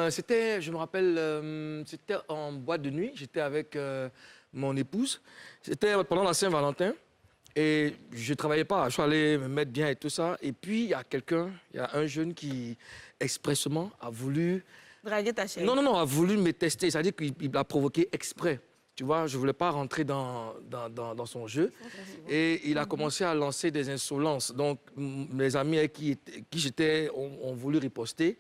C'était, je me rappelle, c'était en boîte de nuit. J'étais avec mon épouse. C'était pendant la Saint-Valentin. Et je ne travaillais pas. Je suis allé me mettre bien et tout ça. Et puis, il y a un jeune qui, expressement, a voulu... Draguer ta chérie. Non, a voulu me tester. C'est-à-dire qu'il l'a provoqué exprès. Tu vois, je ne voulais pas rentrer dans son jeu. Et il a commencé à lancer des insolences. Donc, mes amis avec qui j'étais ont voulu riposter.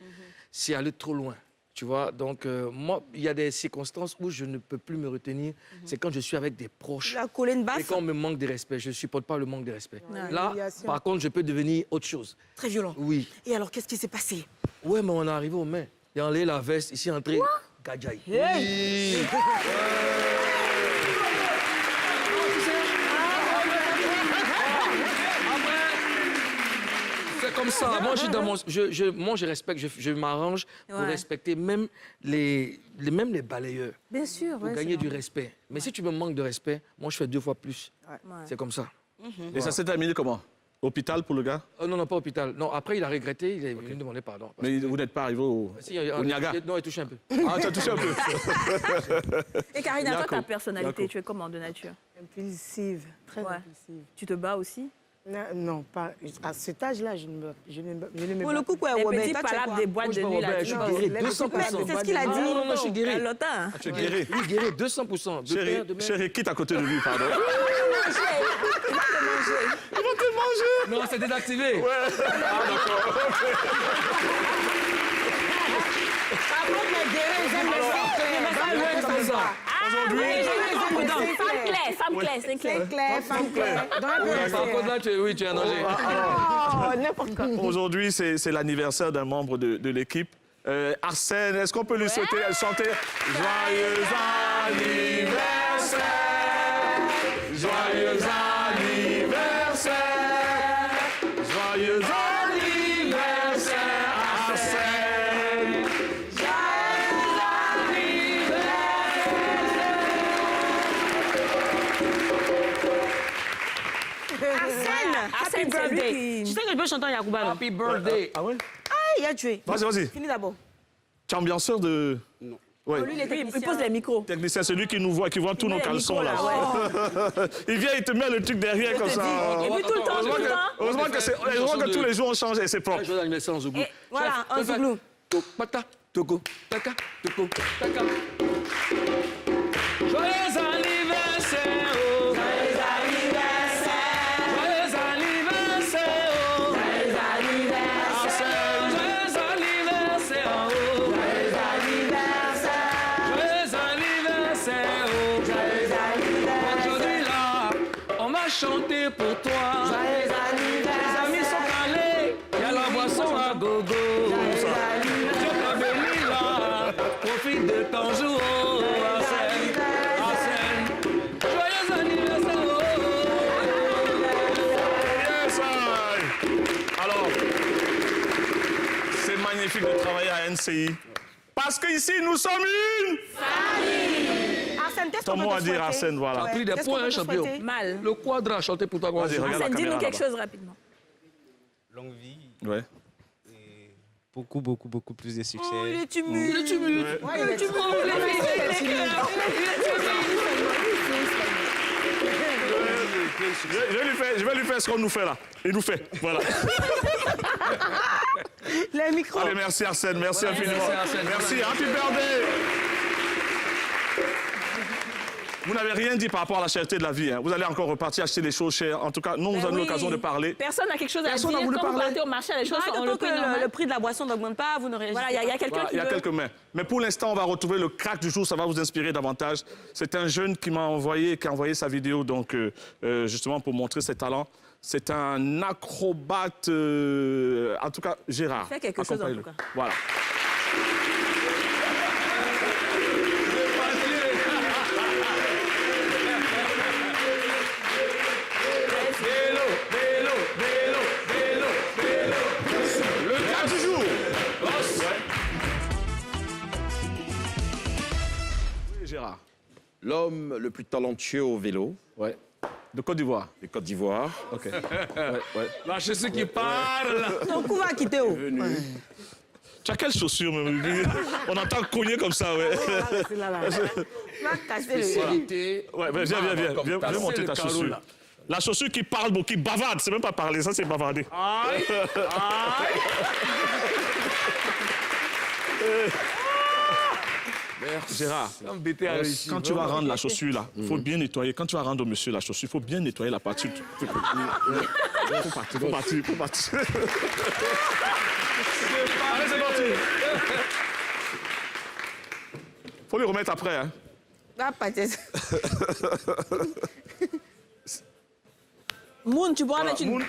C'est allé trop loin. Tu vois, donc moi, il y a des circonstances où je ne peux plus me retenir. C'est quand je suis avec des proches. La coller une baffe. Et quand on me manque de respect. Je ne supporte pas le manque de respect. Ouais. Là, par contre, je peux devenir autre chose. Très violent. Oui. Et alors, qu'est-ce qui s'est passé? Ouais, mais on est arrivé aux mains. Il a enlevé la veste, ici entré. Gadjaï. Hey. Oui. C'est comme ça. Moi, je respecte, je m'arrange pour respecter même les balayeurs. Bien sûr. Pour gagner du respect. Mais si tu me manques de respect, moi, je fais 2 fois plus. C'est comme ça. Et ça s'est terminé comment? Hôpital pour le gars? Non, pas hôpital. Non, après, il a regretté, il est venu demander pardon. Mais vous n'êtes pas arrivé au Niaga? Non, il touche un peu. Ah, tu as touché un peu. Et Karina, toi, ta personnalité, tu es comment de nature? Impulsive, très impulsive. Tu te bats aussi? Non, pas à cet âge-là, je ne me Pour le coup, quoi, Les Robert, petites toi, tu fais palabres quoi? des boîtes de nuit, là. Je suis guéri, 200%. C'est ce qu'il a dit. Non, je suis guéri. Tu es guéri? Oui, guéri, 200%. Chérie, quitte à côté de lui, pardon. Ils vont te manger. Non, c'est désactivé. Ouais. Ah, d'accord. Aujourd'hui, femme claire, c'est clair. Femme claire. Par contre, là, tu es en danger. N'importe quoi. Aujourd'hui, c'est l'anniversaire d'un membre de l'équipe. Arsène, est-ce qu'on peut lui chanter Joyeux anniversaire, joyeux anniversaire, joyeux anniversaire, Arsène. Happy birthday. Tu sais que je peux chanter en Yacouba, non? Happy birthday. Ah ouais? Ah, il a tué. Vas-y. Finis d'abord. Tu es ambianceur de... Non. Ouais. Lui, il pose les micros. Technicien, c'est lui qui nous voit, qui voit tous nos caleçons là. Ouais. Il vient, il te met le truc derrière comme ça. Et puis tout le temps, tout le temps. Heureusement que tous les jours on change et c'est propre. Joyeux anniversaire en Zouglou. Voilà, un Zouglou. Pata, Togo, Taka, Togo, Taka. Joyeux anniversaire, oh. Joyeux anniversaire. Joyeux anniversaire, oh. Joyeux anniversaire. Joyeux anniversaire, oh. Joyeux anniversaire. Joyeux anniversaire, oh. Joyeux anniversaire. Aujourd'hui là, on va chanter pour toi. Joyeux anniversaire. Les amis sont calés, il y a la boisson à gogo. Profite de ton jour, Arsène. Joyeux anniversaire. Yes, alors, c'est magnifique de travailler à NCI. Parce qu'ici, nous sommes une famille. Arsène, qu'est-ce ton qu'on mot peut à te dire, souhaiter? Arsène, voilà. Tu as pris des points, hein, champion. Mal. Le quadra a chanté pour toi. Vas-y, regarde la Arsène, dis-nous caméra quelque là-bas. chose rapidement. Longue vie. Ouais. Et beaucoup plus de succès. Oh, il est timide. Il est timide. Ouais. Il est timide. Je vais lui faire ce qu'on nous fait là. Il nous fait, voilà. Les micros. Allez, merci Arsène, merci infiniment. merci, Arsène. Merci, happy birthday. Vous n'avez rien dit par rapport à la cherté de la vie. Hein. Vous allez encore repartir acheter des choses chères. En tout cas, nous, nous avons eu l'occasion de parler. Personne n'a quelque chose à Personne n'a dire. voulu Quand vous parler. partez au marché, les choses sont Tant le que prix normal. le prix de la boisson n'augmente pas, vous ne réagissez pas. Voilà, il y a quelqu'un qui Il y a veut... quelques mains. Mais pour l'instant, on va retrouver le crack du jour. Ça va vous inspirer davantage. C'est un jeune qui m'a envoyé, qui a envoyé sa vidéo, donc justement pour montrer ses talents. C'est un acrobate, en tout cas, Gérard. Il fait quelque chose, en Accompagne-le. tout cas. Voilà. Le crack du jour. Oui, Gérard. L'homme le plus talentueux au vélo. Ouais. De Côte d'Ivoire. De Côte d'Ivoire. OK. Ouais. Lâchez ceux qui parlent. Ton coup va quitter où? Tu as quelles chaussures, même? On entend cogner comme ça, ouais. Va casser le... Spécialité. Ouais, viens monter ta chaussure. La chaussure qui parle, qui bavarde, c'est même pas parler, ça c'est bavarder. Aïe, aïe. Merci. Gérard, quand tu vas rendre la chaussure là, il faut bien nettoyer. Quand tu vas rendre au monsieur la chaussure, il faut bien nettoyer la partie. Faut partir. Allez, c'est parti. Faut lui remettre après, hein. Va passer. Moon, tu pourras mettre une... Moon.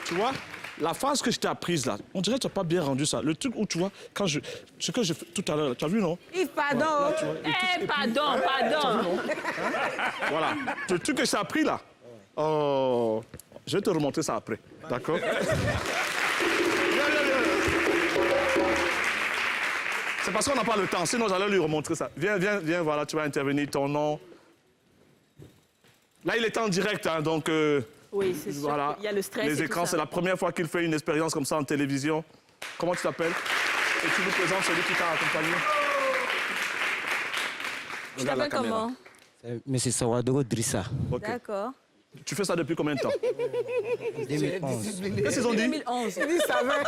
Tu vois, la phase que je t'ai apprise là, on dirait que tu n'as pas bien rendu ça. Le truc où tu vois, ce que j'ai fait tout à l'heure, tu as vu, non? Yves, pardon. Pardon. Voilà. Le truc que je t'ai appris là, oh, je vais te remonter ça après. D'accord? Viens. C'est parce qu'on n'a pas le temps, sinon j'allais lui remontrer ça. Viens, voilà, tu vas intervenir, ton nom. Là, il est en direct, hein, donc... Oui, c'est sûr. Voilà. Il y a le stress. Les écrans, c'est la première fois qu'il fait une expérience comme ça en télévision. Comment tu t'appelles? Et tu nous présentes celui qui t'a accompagné. Tu t'appelles comment? Monsieur Sawadoro Drissa. Okay. D'accord. Tu fais ça depuis combien de temps? 2011. Qu'est-ce qu'ils ont dit? 2011. Il savait.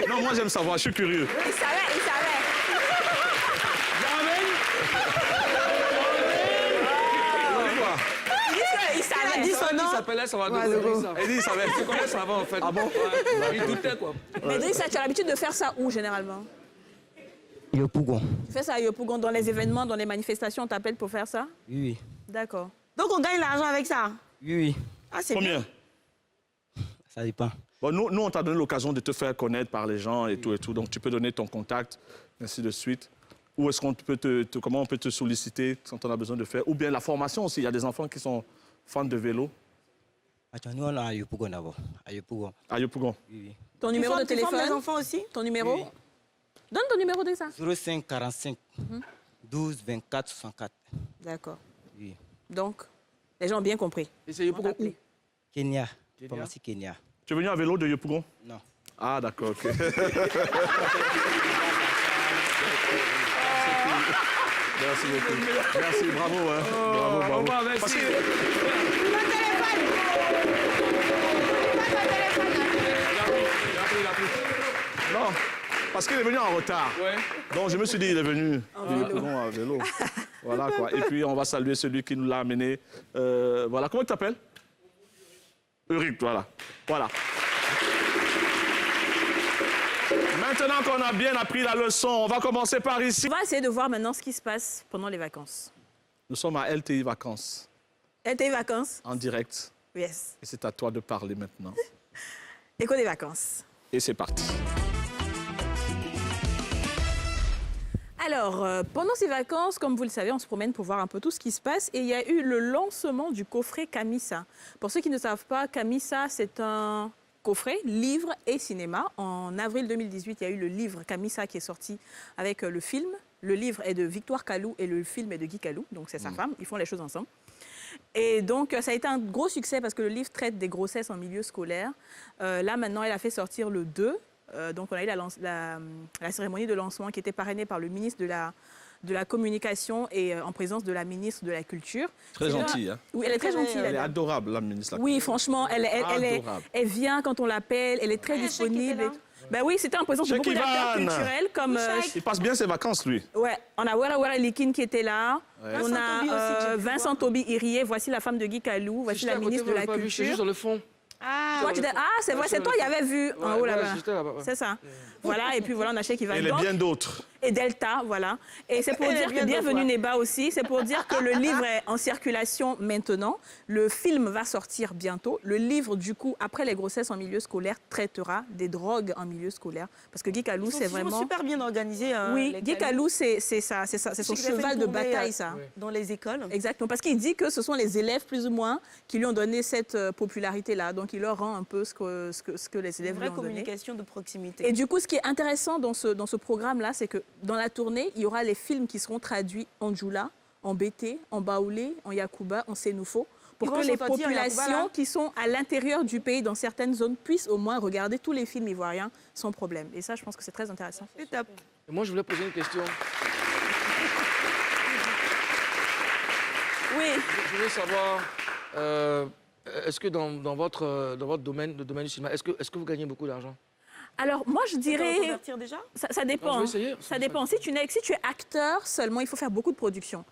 Non, moi j'aime savoir, je suis curieux. Il savait. Il dit son nom. Il s'appelait Salvador. Elle dit, il savait. Tu connais ça avant, en fait. Ah bon? Ouais. Il doutait, quoi. Mais Drissa, tu as l'habitude de faire ça où, généralement? Yopougon. Tu fais ça à Yopougon, dans les événements, dans les manifestations, on t'appelle pour faire ça? Oui. D'accord. Donc on gagne l'argent avec ça? Oui. Ah, c'est Combien? Ça dépend. Bon, nous, on t'a donné l'occasion de te faire connaître par les gens et tout. Donc, tu peux donner ton contact, ainsi de suite. Où est-ce qu'on peut comment on peut te solliciter quand on a besoin de faire? Ou bien la formation aussi. Il y a des enfants qui sont fans de vélo. Nous, on est à Yopougon d'abord. À Yopougon. À Yopougon. Oui. Ton numéro de téléphone? Les enfants aussi? Ton numéro? Oui. Donne ton numéro de ça. 05 45 12 24 64. D'accord. Oui. Donc, les gens ont bien compris. Et c'est Yopougon où? Kenya. Pharmacie Kenya. Tu es venu à vélo de Yopougon? Non. Ah, d'accord, OK. Merci beaucoup. Merci, bravo. Hein. Bravo. Merci. Parce que... Non, parce qu'il est venu en retard. Ouais. Donc je me suis dit, il est venu en vélo. Voilà quoi. Et puis on va saluer celui qui nous l'a amené. Voilà, comment tu t'appelles? Ulrich, voilà. Maintenant qu'on a bien appris la leçon, on va commencer par ici. On va essayer de voir maintenant ce qui se passe pendant les vacances. Nous sommes à LTI Vacances. LTI Vacances? En direct. Yes. Et c'est à toi de parler maintenant. Écho des vacances. Et c'est parti. Alors, pendant ces vacances, comme vous le savez, on se promène pour voir un peu tout ce qui se passe. Et il y a eu le lancement du coffret Camissa. Pour ceux qui ne savent pas, Camissa, c'est un coffret, livre et cinéma. En avril 2018, il y a eu le livre Camissa qui est sorti avec le film. Le livre est de Victoire Kalou et le film est de Guy Kalou. Donc, c'est sa femme. Ils font les choses ensemble. Et donc, ça a été un gros succès parce que le livre traite des grossesses en milieu scolaire. Là, maintenant, elle a fait sortir le 2. Donc, on a eu la cérémonie de lancement qui était parrainée par le ministre de la Communication et en présence de la ministre de la Culture. Très gentille. Hein? Oui, elle est très gentille. Elle est adorable, la ministre. Oui, franchement, elle vient quand on l'appelle, elle est très disponible. Ben oui, c'était en présence de beaucoup d'acteurs culturels comme... Il passe bien ses vacances, lui. Ouais, on a Wara Likin qui était là. Ouais. On a Vincent Toby Irié, voici la femme de Guy Kalou, voici la ministre de la Culture. C'est juste dans le fond. Ah, c'est vrai, c'est toi, il y avait vu en haut là-bas. C'est ça. Voilà, et puis voilà, on a Cheikh Ivan. Et bien d'autres. Et Delta, voilà. Et c'est pour dire que bienvenue Neba aussi, c'est pour dire que le livre est en circulation maintenant. Le film va sortir bientôt. Le livre, du coup, après les grossesses en milieu scolaire, traitera des drogues en milieu scolaire. Parce que Guy Kalou, c'est vraiment... super bien organisé. Oui, Guy Kalou, c'est son cheval de bataille, ça. Dans les écoles. Exactement, parce qu'il dit que ce sont les élèves, plus ou moins, qui lui ont donné cette popularité-là. Donc, il leur rend un peu ce que les élèves lui ont donné. Vraie communication de proximité. Et du coup, ce qui est intéressant dans ce programme-là, c'est que dans la tournée, il y aura les films qui seront traduits en Djoula, en Bété, en Baoulé, en Yakuba, en Sénoufo, pour que les populations qui sont à l'intérieur du pays, dans certaines zones, puissent au moins regarder tous les films ivoiriens sans problème. Et ça, je pense que c'est très intéressant. C'est top. Et moi, je voulais poser une question. Oui. Je voulais savoir, est-ce que dans votre domaine, le domaine du cinéma, est-ce que vous gagnez beaucoup d'argent? Alors, moi, je dirais... déjà ça dépend. Non, je vais essayer. Ça dépend. Si tu es acteur seulement, il faut faire beaucoup de production.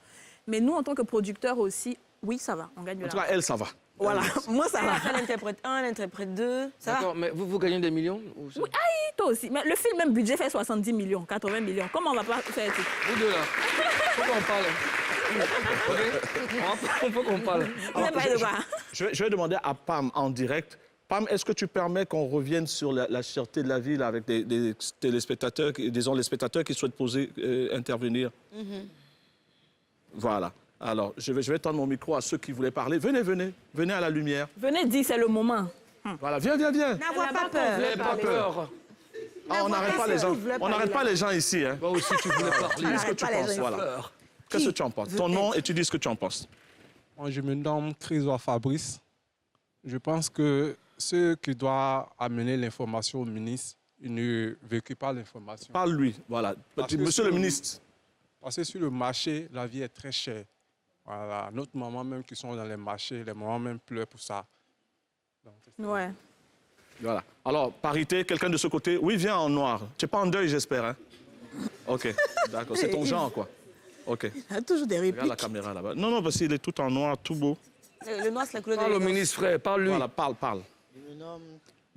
Mais nous, en tant que producteurs aussi, oui, ça va. On gagne de l'argent. En tout cas, elle, ça va. Voilà. Moi, ça va. Elle interprète 1, elle interprète 2. Ça va. D'accord, mais vous gagnez des millions ou oui, toi aussi. Mais le film, même budget, fait 70 millions, 80 millions. Comment on va pas faire tout? Vous deux, là. Pourquoi on parle? Il faut qu'on parle. Je vais demander à Pam en direct. Pam, est-ce que tu permets qu'on revienne sur la cherté de la ville avec des téléspectateurs, disons les spectateurs qui souhaitent intervenir? Voilà. Alors, je vais tendre mon micro à ceux qui voulaient parler. Venez à la lumière. Venez dire, c'est le moment. Voilà, viens. N'avoir pas peur. N'ayez pas peur. Ah, on n'arrête pas les gens ici. Hein. Moi aussi, tu voulais parler. Dis ce que tu penses, voilà. Qu'est-ce que tu en penses? Ton nom et tu dis ce que tu en penses. Moi, je me nomme Chrysois Fabrice. Je pense que ceux qui doivent amener l'information au ministre, ils ne véhiculent pas l'information. Parle-lui, voilà. Monsieur le ministre. Parce que sur le marché, la vie est très chère. Voilà. Notre maman même qui sont dans les marchés, les mamans même pleurent pour ça. Donc, ouais. Voilà. Alors, parité, quelqu'un de ce côté. Oui, viens en noir. Tu n'es pas en deuil, j'espère. Hein? OK, d'accord. C'est ton genre, quoi. OK. Il y a toujours des répliques. Regarde la caméra là-bas. Non, parce qu'il est tout en noir, tout beau. Le noir, c'est la couleur de l'élégance. Parle au ministre, frère, parle-lui. Voilà, parle.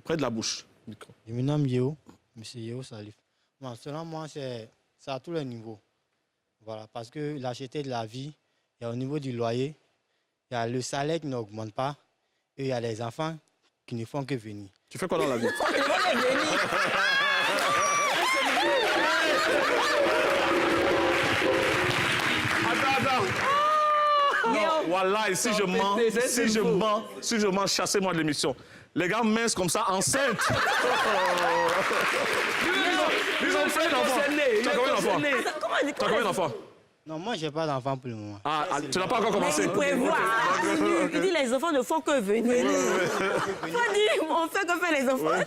Près de la bouche. Micro. Je me nomme Yeo, M. Yeo Salif. Bon, selon moi, c'est à tous les niveaux. Voilà, parce que l'acheter de la vie, il y a au niveau du loyer, il y a le salaire qui n'augmente pas, et il y a les enfants qui ne font que venir. Tu fais quoi dans la vie? Attends. Non, voilà, si je mens, chassez-moi de l'émission. Les gars minces comme ça, enceintes. Ils ont fait d'enfants. Tu as combien d'enfants? Non, moi, je n'ai pas d'enfant pour le moment. Ah, tu n'as pas encore commencé? Vous pouvez voir. Il dit les enfants ne font que venir. On fait que faire les enfants.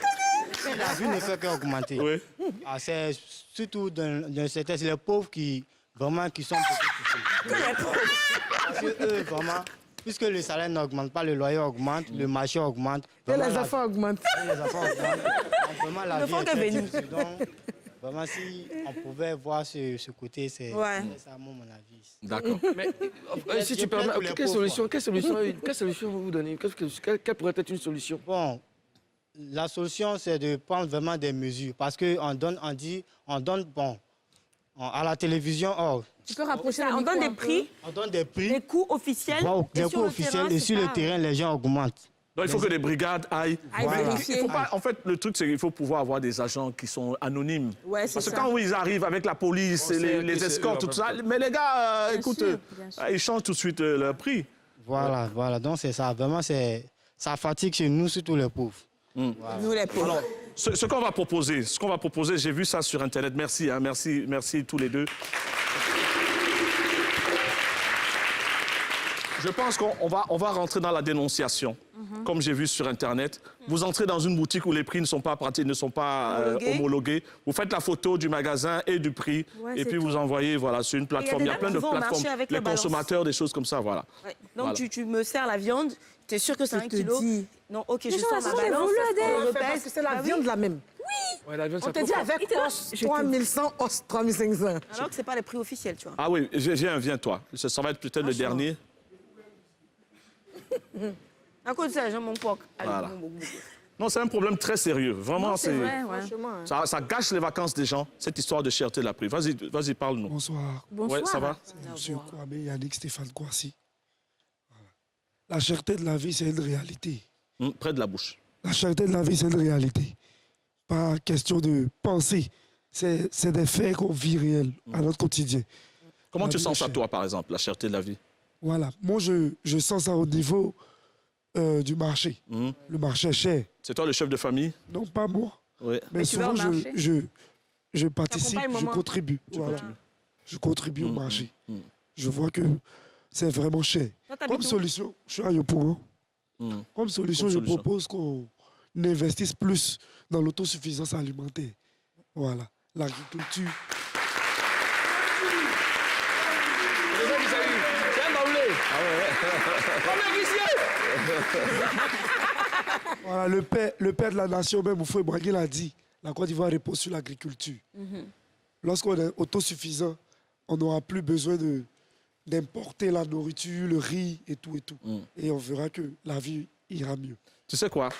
La vie ne fait qu'augmenter. Oui. Ah, c'est surtout dans certains, c'est les pauvres qui sont beaucoup touchés. Parce que eux, vraiment, puisque le salaire n'augmente pas, le loyer augmente, le marché augmente. Et les enfants augmentent. Les enfants augmentent. Donc, vraiment, la vie est très difficile. Donc, vraiment, si on pouvait voir ce côté, c'est ça, mon avis. D'accord. Mais si tu permets, quelle solution vous donnez? Quelle pourrait être une solution? Bon, la solution, c'est de prendre vraiment des mesures. Parce qu'on donne, bon, à la télévision, tu peux rapprocher on donne des prix. On donne des prix. Des coûts officiels. Wow, des coûts officiels. Et sur le terrain, les gens augmentent. Donc, il faut que les brigades aillent. Vérifier. Il faut pas, en fait, le truc, c'est qu'il faut pouvoir avoir des agents qui sont anonymes. Ouais, parce que quand ils arrivent avec la police, et les escortes, tout ça, mais les gars, écoute, ils changent tout de suite leur prix. Voilà. Donc, c'est ça. Vraiment, ça fatigue chez nous, surtout les pauvres. Voilà. Nous, les pauvres. Alors, ce qu'on va proposer, j'ai vu ça sur Internet. Merci, hein, merci tous les deux. Je pense qu'on va rentrer dans la dénonciation, comme j'ai vu sur Internet. Vous entrez dans une boutique où les prix ne sont pas pratiques, ne sont pas homologués. Vous faites la photo du magasin et du prix, et puis vous envoyez sur une plateforme. Il y a plein de plateformes, les consommateurs, des choses comme ça, voilà. Ouais. Donc tu me sers la viande, tu es sûr que c'est 1 kilo. Non, ok, je sors sors ma balance. Parce que c'est la viande la même. Oui. Ouais, la viande, on te dit avec os 3100, os 3500. Alors que c'est pas les prix officiels, tu vois. Ah oui, viens toi. Ça va être peut-être le dernier. À cause de ça, j'aime mon porc. Voilà. Non, c'est un problème très sérieux. Vraiment, c'est vrai, ça gâche les vacances des gens, cette histoire de cherté de la prix. Vas-y, parle-nous. Bonsoir. Ouais, ça va? Monsieur Kwame Yannick Stéphane Kouassi. Voilà. La cherté de la vie, c'est une réalité. Près de la bouche. La cherté de la vie, c'est une réalité. Pas question de penser. C'est des faits qu'on vit réels à notre quotidien. Comment tu sens ça, toi, par exemple, la cherté de la vie? Voilà. Moi, je sens ça au niveau du marché. Le marché est cher. C'est toi le chef de famille? Non, pas moi. Oui. Mais souvent, je participe, je contribue. Voilà. Je contribue au marché. Je vois que c'est vraiment cher. Comme solution, je suis à Yopougon. Comme solution, je propose qu'on investisse plus dans l'autosuffisance alimentaire. Voilà. L'agriculture. Voilà, le père de la nation, même Oufoué Boigny l'a dit, la Côte d'Ivoire repose sur l'agriculture. Lorsqu'on est autosuffisant, on n'aura plus besoin d'importer la nourriture, le riz et tout. Et on verra que la vie ira mieux. Tu sais quoi?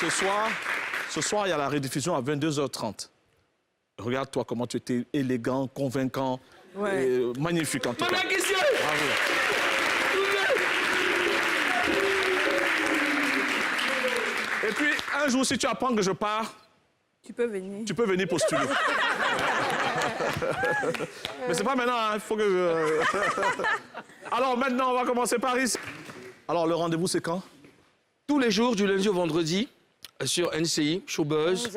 Ce soir, il y a la rediffusion à 22h30. Regarde-toi comment tu étais élégant, convaincant, magnifique en tout cas. Bravo. Et puis, un jour, si tu apprends que je pars, tu peux venir. Tu peux venir postuler. Mais c'est pas maintenant, il faut que... Alors maintenant, on va commencer par ici. Alors, le rendez-vous, c'est quand? Tous les jours, du lundi au vendredi, sur NCI, Showbuzz,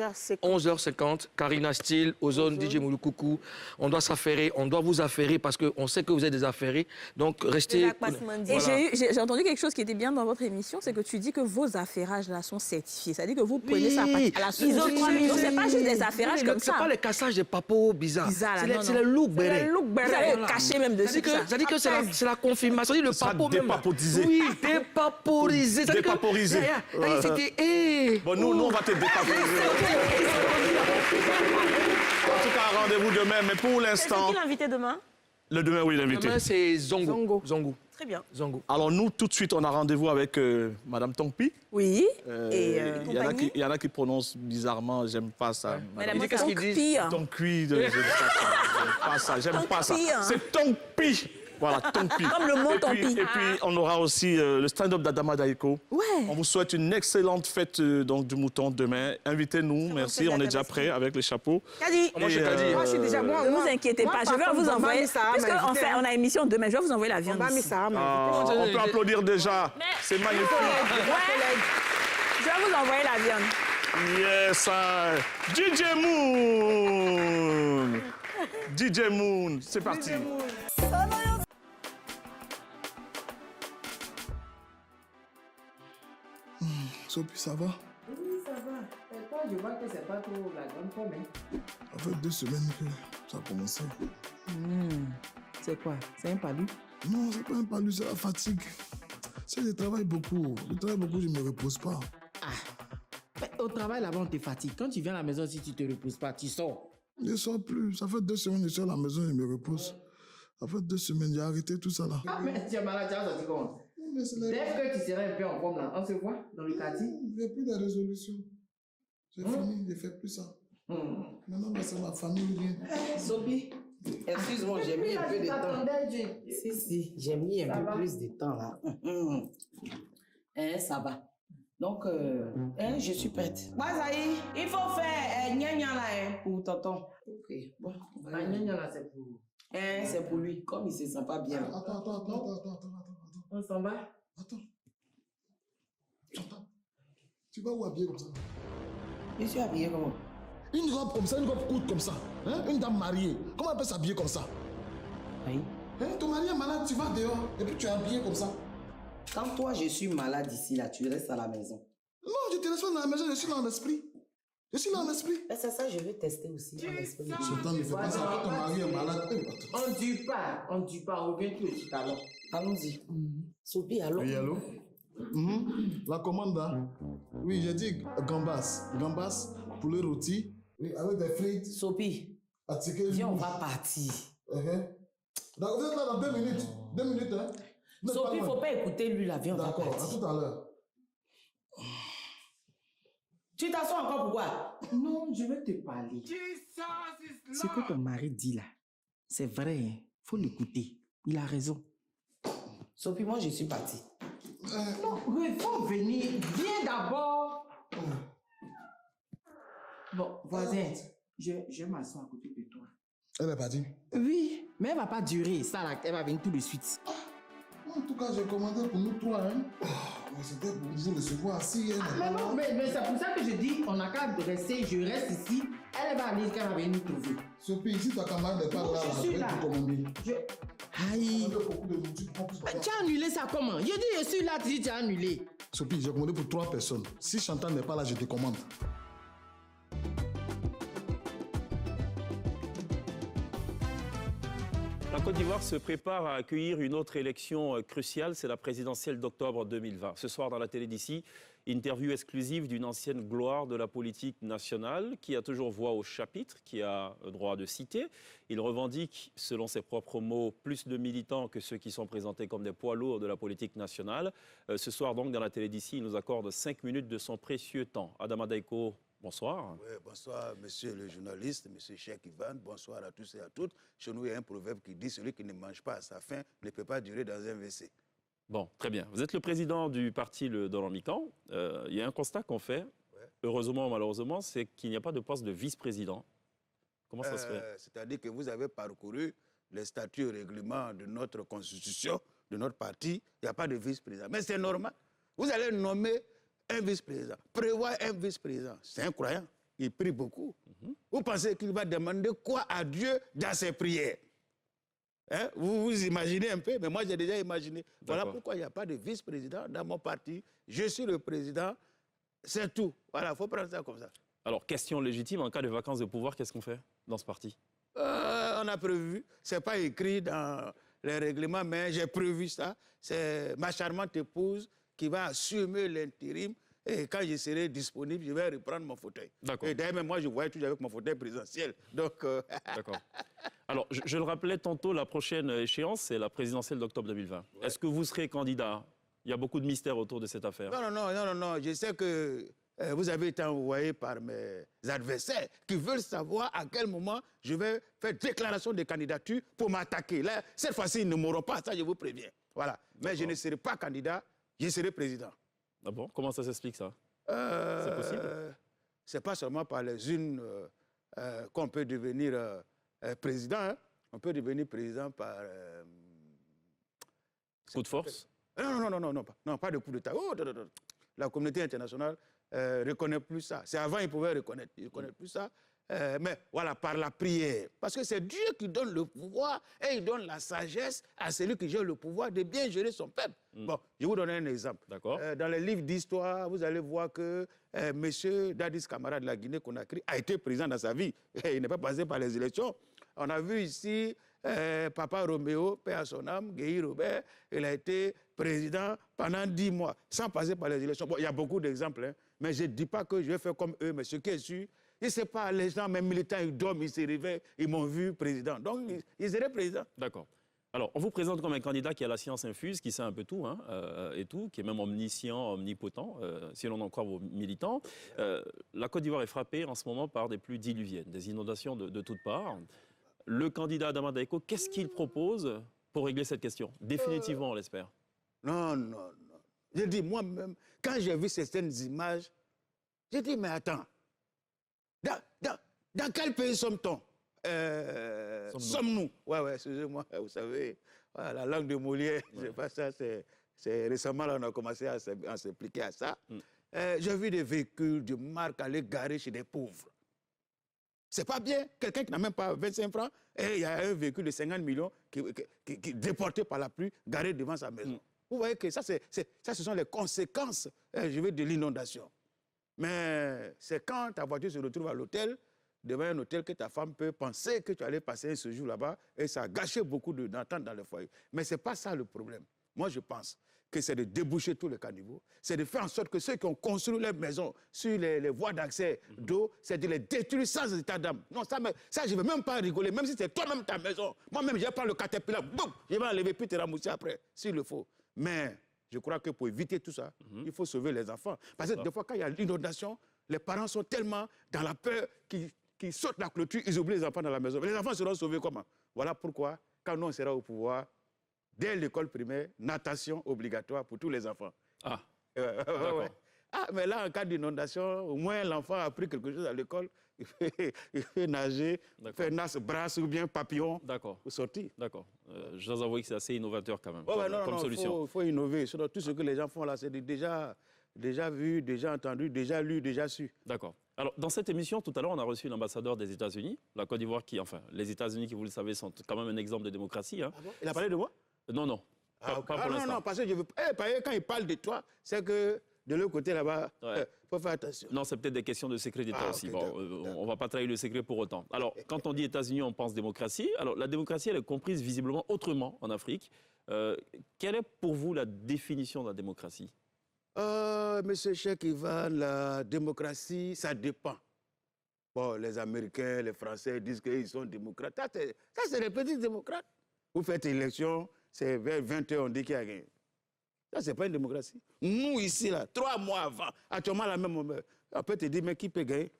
11h50, Karina Steele, Ozone, DJ Mouloukoukou. On doit s'affairer, on doit vous affairer parce qu'on sait que vous êtes des affairés. Donc, restez... Et j'ai entendu quelque chose qui était bien dans votre émission, c'est que tu dis que vos affairages-là sont certifiés. C'est-à-dire que vous prenez ça à la source. Donc, c'est pas juste des affairages comme ça. C'est pas les cassages des papos bizarres. C'est le look beret. Vous allez cacher même dessus. C'est-à-dire que c'est la confirmation. Le papo même. Dépaporisé. Oui, dépaporisé. Dépaporisé. C'était... Bon, nous, on va te dépaporiser. En tout cas, rendez-vous demain, mais pour l'instant... C'est qui l'invité demain? Le demain, oui, l'invité. Demain, c'est Zongo. Très bien. Zongo. Alors, nous, tout de suite, on a rendez-vous avec Madame Tongpi. Oui. Il y en a qui prononcent bizarrement, j'aime pas ça. Madame, qu'est-ce qu'ils disent? Tongpi, j'aime pas ça. J'aime pas ça. C'est Tongpi. Voilà, Tongpi. Comme le mot Tongpi. Et puis, on aura aussi le stand-up d'Adama Daiko. Ouais. On vous souhaite une excellente fête donc, du mouton demain. Invitez-nous, merci. On est déjà prêts avec les chapeaux. Kadi. Moi, je Kadi. Moi, je suis déjà... Ne vous inquiétez pas, je vais vous envoyer... Puisqu'on a émission demain, je vais vous envoyer la viande. On peut applaudir déjà. C'est magnifique. Je vais vous envoyer la viande. Yes, DJ Moon. DJ Moon, c'est parti. Sophie, ça va? Oui, ça va. Et toi, je vois que c'est pas trop la grande forme. Hein? Ça fait 2 semaines que ça a commencé. C'est quoi? C'est un palu? Non, c'est pas un palu, c'est la fatigue. C'est je travaille beaucoup. Je travaille beaucoup, je ne me repose pas. Mais au travail, là-bas, on te fatigue. Quand tu viens à la maison, si tu te reposes pas, tu sors. Je ne sors plus. Ça fait 2 semaines que je suis à la maison, je me repose. Ça fait 2 semaines, j'ai arrêté tout ça là. Ah, mais tu es malade, tu as sorti comment? Dès que tu seras un peu en forme là, on se voit dans le quartier. Il n'y a plus de résolution. J'ai fini, je ne fais plus ça. Maintenant, c'est ma famille. Sophie, excuse-moi, j'ai mis un peu de temps. Si, j'ai mis un peu plus de temps là. Ça va. Donc, je suis prête. Bazaï, il faut faire gna-gna là pour tonton. Ok, bon. Gna-gna là, c'est pour... c'est pour lui, comme il se sent pas bien. Attends. On s'en va? Attends. Tu vas où habiller comme ça? Je suis habillée comment? Une robe comme ça, une robe courte comme ça. Hein? Une dame mariée. Comment elle peut s'habiller comme ça? Oui. Ton mari est malade, tu vas dehors et puis tu es habillé comme ça. Quand toi, je suis malade ici, là, tu restes à la maison. Non, je te laisse pas dans la maison, je suis là en esprit. Je suis là en esprit. C'est ça, je vais tester aussi en esprit. Sultan, ne fais pas ça. Quand ton mari est malade, on ne dit pas, on revient tout de suite alors. Allons-y. Sophie, allô? Oui, allô? La commande là? Oui, j'ai dit gambas. Gambas, poulet rôti. Oui, avec des frites. Sophie, viens, on va partir. D'accord, vous êtes là dans 2 minutes. 2 minutes, hein? Sophie, il ne faut pas écouter lui, là, viens, on va partir. D'accord, à tout à l'heure. Tu t'assois encore pourquoi? Non, je vais te parler. Ce que ton mari dit là, c'est vrai, il faut l'écouter. Il a raison. Sophie, moi je suis partie. Non, il faut venir. Viens d'abord. Bon, voisin, je m'assois à côté de toi. Elle est partie? Oui, mais elle ne va pas durer. Ça, là, elle va venir tout de suite. En tout cas, j'ai commandé pour nous 3, hein. C'était pour vous recevoir assis. Mais non, mais c'est pour ça que je dis, on n'a qu'à rester, je reste ici. Elle va aller qu'elle va venir nous trouver. Sophie, ici, ta camarade n'est pas là. Je suis là. Aïe. Tu as annulé ça comment? Je dis, je suis là, tu dis, tu as annulé. Sophie, j'ai commandé pour 3 personnes. Si Chantal n'est pas là, je te commande. La Côte d'Ivoire se prépare à accueillir une autre élection cruciale, c'est la présidentielle d'octobre 2020. Ce soir, dans la télé d'ici, interview exclusive d'une ancienne gloire de la politique nationale qui a toujours voix au chapitre, qui a droit de citer. Il revendique, selon ses propres mots, plus de militants que ceux qui sont présentés comme des poids lourds de la politique nationale. Ce soir, donc, dans la télé d'ici, il nous accorde 5 minutes de son précieux temps. Adama Daiko, bonsoir. Oui, bonsoir, monsieur le journaliste, monsieur Cheikh Ivan. Bonsoir à tous et à toutes. Chez nous, il y a un proverbe qui dit « Celui qui ne mange pas à sa faim ne peut pas durer dans un WC ». Bon, très bien. Vous êtes le président du parti Le Doramican. Il y a un constat qu'on fait, heureusement ou malheureusement, c'est qu'il n'y a pas de poste de vice-président. Comment ça se fait? C'est-à-dire que vous avez parcouru les statuts et règlements de notre constitution, de notre parti. Il n'y a pas de vice-président. Mais c'est normal. Vous allez nommer un vice-président, prévoir un vice-président. C'est incroyable. Il prie beaucoup. Vous pensez qu'il va demander quoi à Dieu dans ses prières? Hein? Vous imaginez un peu, mais moi j'ai déjà imaginé. Voilà pourquoi il n'y a pas de vice-président dans mon parti. Je suis le président, c'est tout. Voilà, il faut prendre ça comme ça. Alors, question légitime, en cas de vacances de pouvoir, qu'est-ce qu'on fait dans ce parti? On a prévu, ce n'est pas écrit dans les règlements, mais j'ai prévu ça. C'est ma charmante épouse qui va assumer l'intérim. Et quand je serai disponible, je vais reprendre mon fauteuil. Et d'ailleurs, même moi, je voyais toujours avec mon fauteuil présidentiel. Donc, D'accord. Alors, je le rappelais tantôt, la prochaine échéance, c'est la présidentielle d'octobre 2020. Est-ce que vous serez candidat? Il y a beaucoup de mystères autour de cette affaire. Non. Je sais que vous avez été envoyé par mes adversaires qui veulent savoir à quel moment je vais faire déclaration de candidature pour m'attaquer. Là, cette fois-ci, ils ne m'auront pas, ça je vous préviens. Voilà. Mais je ne serai pas candidat, je serai président. Ah bon? Comment ça s'explique ça? C'est possible? C'est pas seulement par les unes qu'on peut devenir président. Hein. On peut devenir président par... coup de force? Non, pas de coup d'État. La communauté internationale ne reconnaît plus ça. C'est avant, ils pouvaient reconnaître. Ils ne reconnaissent plus ça. mais voilà, par la prière. Parce que c'est Dieu qui donne le pouvoir et il donne la sagesse à celui qui gère le pouvoir de bien gérer son peuple. Bon, je vais vous donner un exemple. Dans les livres d'histoire, vous allez voir que M. Dadis Camara de la Guinée-Conakry a été président dans sa vie. Il n'est pas passé par les élections. On a vu ici Papa Roméo, paix à son âme, Guéhi Robert, il a été président pendant 10 mois, sans passer par les élections. Bon, il y a beaucoup d'exemples, hein, mais je ne dis pas que je vais faire comme eux, mais ce qui est sûr, je ne sais pas, les gens, même militants, ils dorment, ils se réveillent, ils m'ont vu président. Donc, ils seraient présidents. D'accord. Alors, on vous présente comme un candidat qui a la science infuse, qui sait un peu tout, hein, et tout, qui est même omniscient, omnipotent, si l'on en croit vos militants. La Côte d'Ivoire est frappée en ce moment par des pluies diluviennes, des inondations de toutes parts. Le candidat Adama Daeko, qu'est-ce qu'il propose pour régler cette question? Définitivement, on l'espère. Non, non, non. Je dis moi-même, quand j'ai vu certaines images, j'ai dit, mais attends, dans quel pays sommes-nous? Sommes-nous? Ouais, excusez-moi, vous savez, la langue de Molière, je sais pas ça, c'est récemment, là, on a commencé à s'impliquer à ça. J'ai vu des véhicules de marque aller garer chez des pauvres. C'est pas bien, quelqu'un qui n'a même pas 25 francs, et il y a un véhicule de 50 millions qui est déporté par la pluie, garé devant sa maison. Vous voyez que ça, ce sont les conséquences, je veux, de l'inondation. Mais c'est quand ta voiture se retrouve à l'hôtel, devant un hôtel, que ta femme peut penser que tu allais passer un séjour là-bas, et ça a gâché beaucoup d'entente dans le foyer. Mais ce n'est pas ça le problème. Moi, je pense que c'est de déboucher tous les caniveaux, c'est de faire en sorte que ceux qui ont construit leurs maisons sur les voies d'accès d'eau, c'est de les détruire sans état d'âme. Non, ça, je ne veux même pas rigoler, même si c'est toi-même ta maison. Moi-même, je vais prendre le caterpillar, boum, je vais enlever puis te ramousser après, s'il le faut. Mais je crois que pour éviter tout ça, il faut sauver les enfants. Parce que des fois, quand il y a l'inondation, les parents sont tellement dans la peur qu'ils sautent la clôture, ils oublient les enfants dans la maison. Mais les enfants seront sauvés comment? Voilà pourquoi, quand nous on sera au pouvoir, dès l'école primaire, natation obligatoire pour tous les enfants. Ah, ouais. Ah, mais là, en cas d'inondation, au moins l'enfant a appris quelque chose à l'école. Il fait nager, fait brasse ou bien papillon pour sortir. D'accord. Je dois avouer que c'est assez innovateur quand même comme solution. Il faut innover. Sinon, tout ce que les gens font là, c'est déjà vu, déjà entendu, déjà lu, déjà su. D'accord. Alors, dans cette émission, tout à l'heure, on a reçu l'ambassadeur des États-Unis, la Côte d'Ivoire les États-Unis qui, vous le savez, sont quand même un exemple de démocratie. Hein. Ah bon? Il a parlé de moi? Non, non. Pas pour l'instant. Non, parce que je veux. Quand il parle de toi, c'est que de l'autre côté là-bas, faut faire attention. Non, c'est peut-être des questions de sécurité d'État aussi. Okay, on ne va pas trahir le secret pour autant. Alors, quand on dit États-Unis, on pense démocratie. Alors, la démocratie, elle est comprise visiblement autrement en Afrique. Quelle est pour vous la définition de la démocratie? Monsieur Cheikh Ivan, la démocratie, ça dépend. Bon, les Américains, les Français disent qu'ils sont démocrates. Ça, c'est les petits démocrates. Vous faites élection, c'est vers 20 h, on dit qui a gagné. Ça, ce n'est pas une démocratie. Nous, ici, là, 3 mois avant, actuellement, la même moment, on peut te dire, mais qui peut gagner?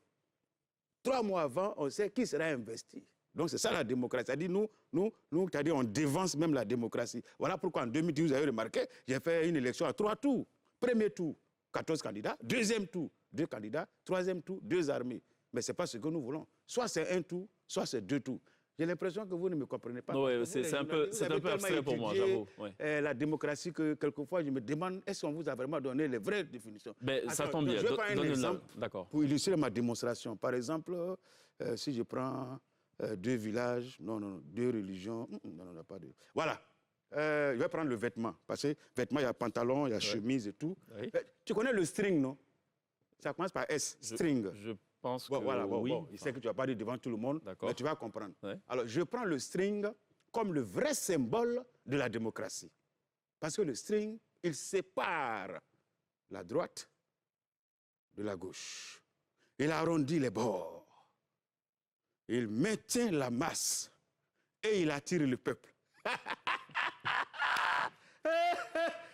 3 mois avant, on sait qui sera investi. Donc, c'est ça la démocratie. C'est-à-dire, nous, c'est-à-dire, on dévance même la démocratie. Voilà pourquoi, en 2010, vous avez remarqué, j'ai fait une élection à 3 tours. Premier tour, 14 candidats. Deuxième tour, 2 candidats. Troisième tour, 2 armées. Mais ce n'est pas ce que nous voulons. Soit c'est un tour, soit c'est 2 tours. J'ai l'impression que vous ne me comprenez pas. Oui, c'est un peu abstrait pour moi, j'avoue. La démocratie, que quelquefois, je me demande, est-ce qu'on vous a vraiment donné les vraies définitions? Ben, ça tombe bien. Je vais prendre un exemple pour illustrer ma démonstration. Par exemple, si je prends 2 villages, non, 2 religions, non, pas de... Voilà. Je vais prendre le vêtement. Parce que vêtement, il y a pantalon, il y a chemise et tout. Oui. Tu connais le string, non? Ça commence par S, string. Je pense que oui. Bon, il sait que tu ne vas pas dire devant tout le monde, mais tu vas comprendre. Ouais. Alors, je prends le string comme le vrai symbole de la démocratie. Parce que le string, il sépare la droite de la gauche. Il arrondit les bords. Il maintient la masse et il attire le peuple.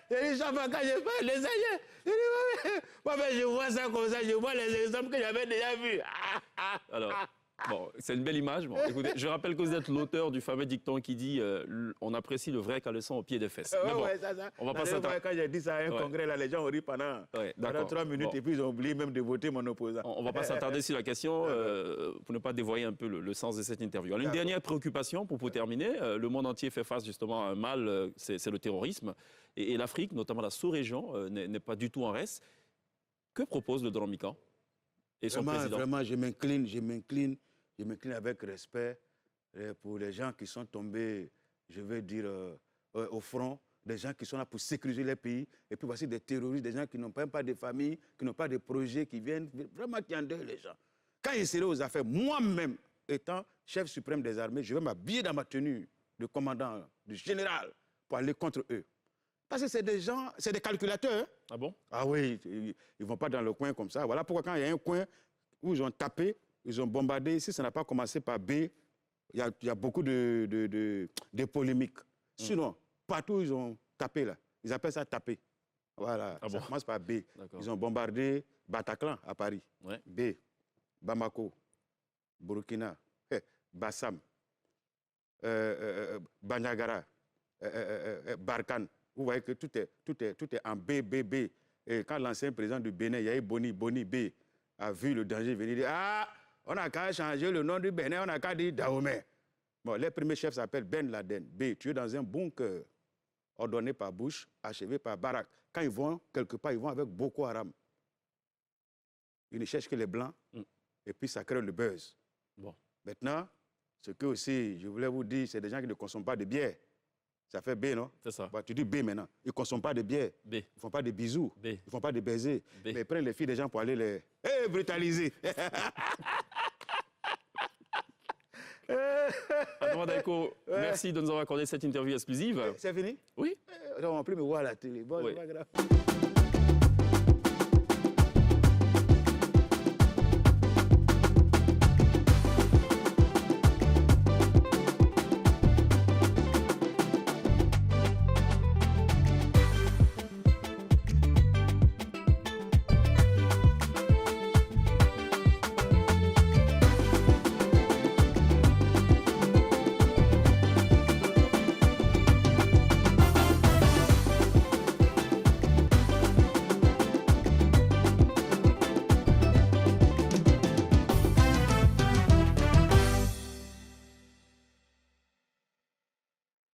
Les gens, quand je fais les aïeux, moi, je vois ça comme ça, je vois les exemples que j'avais déjà vus. Alors, bon, c'est une belle image. Bon, écoutez, je rappelle que vous êtes l'auteur du fameux dicton qui dit on apprécie le vrai caleçon au pied des fesses. Mais bon, on va pas s'attarder. Quand j'ai dit ça à un congrès, là, les gens ont ri pendant 3 minutes et puis ils ont oublié même de voter mon opposant. On ne va pas s'attarder sur la question pour ne pas dévoyer un peu le sens de cette interview. Alors, une dernière préoccupation pour terminer. Le monde entier fait face justement à un mal, c'est le terrorisme. Et l'Afrique, notamment la sous-région, n'est pas du tout en reste. Que propose le Grand Mikan? et son vraiment, président. Vraiment, je m'incline avec respect pour les gens qui sont tombés, je veux dire, au front, des gens qui sont là pour sécuriser les pays, et puis voici des terroristes, des gens qui n'ont même pas de famille, qui n'ont pas de projet, qui viennent, vraiment qui endeuillent les gens. Quand ils seraient aux affaires, moi-même, étant chef suprême des armées, je vais m'habiller dans ma tenue de commandant, de général, pour aller contre eux. Parce que c'est des gens, c'est des calculateurs. Hein. Ah bon? Ah oui, ils ne vont pas dans le coin comme ça. Voilà pourquoi quand il y a un coin où ils ont tapé, ils ont bombardé, si ça n'a pas commencé par B, il y a beaucoup de polémiques. Sinon, partout où ils ont tapé, là, ils appellent ça taper. Voilà, ça commence par B. Ils ont bombardé Bataclan à Paris. Ouais. B, Bamako, Burkina, Bassam, Bandiagara, Barkhane. Vous voyez que tout est en B. Et quand l'ancien président du Bénin, Yahi Boni B, a vu le danger venir, il dit « Ah, on n'a qu'à changer le nom du Bénin, on n'a qu'à dire Dahomey. » Bon, les premiers chefs s'appellent Ben Laden. B, tué dans un bunker, ordonné par Bush, achevé par Barack. Quand ils vont quelque part, ils vont avec Boko Haram. Ils ne cherchent que les Blancs, et puis ça crée le buzz. Bon. Maintenant, ce que aussi, je voulais vous dire, c'est des gens qui ne consomment pas de bière. Ça fait B, non? C'est ça. Bah, tu dis B maintenant. Ils ne consomment pas de bière. B. Ils ne font pas de bisous. B. Ils ne font pas de baisers. B. Mais ils prennent les filles des gens pour aller les brutaliser. Adama Daiko, merci de nous avoir accordé cette interview exclusive. C'est fini? Oui. On ne va plus me voir à la télé. Bon, Oui. c'est pas grave.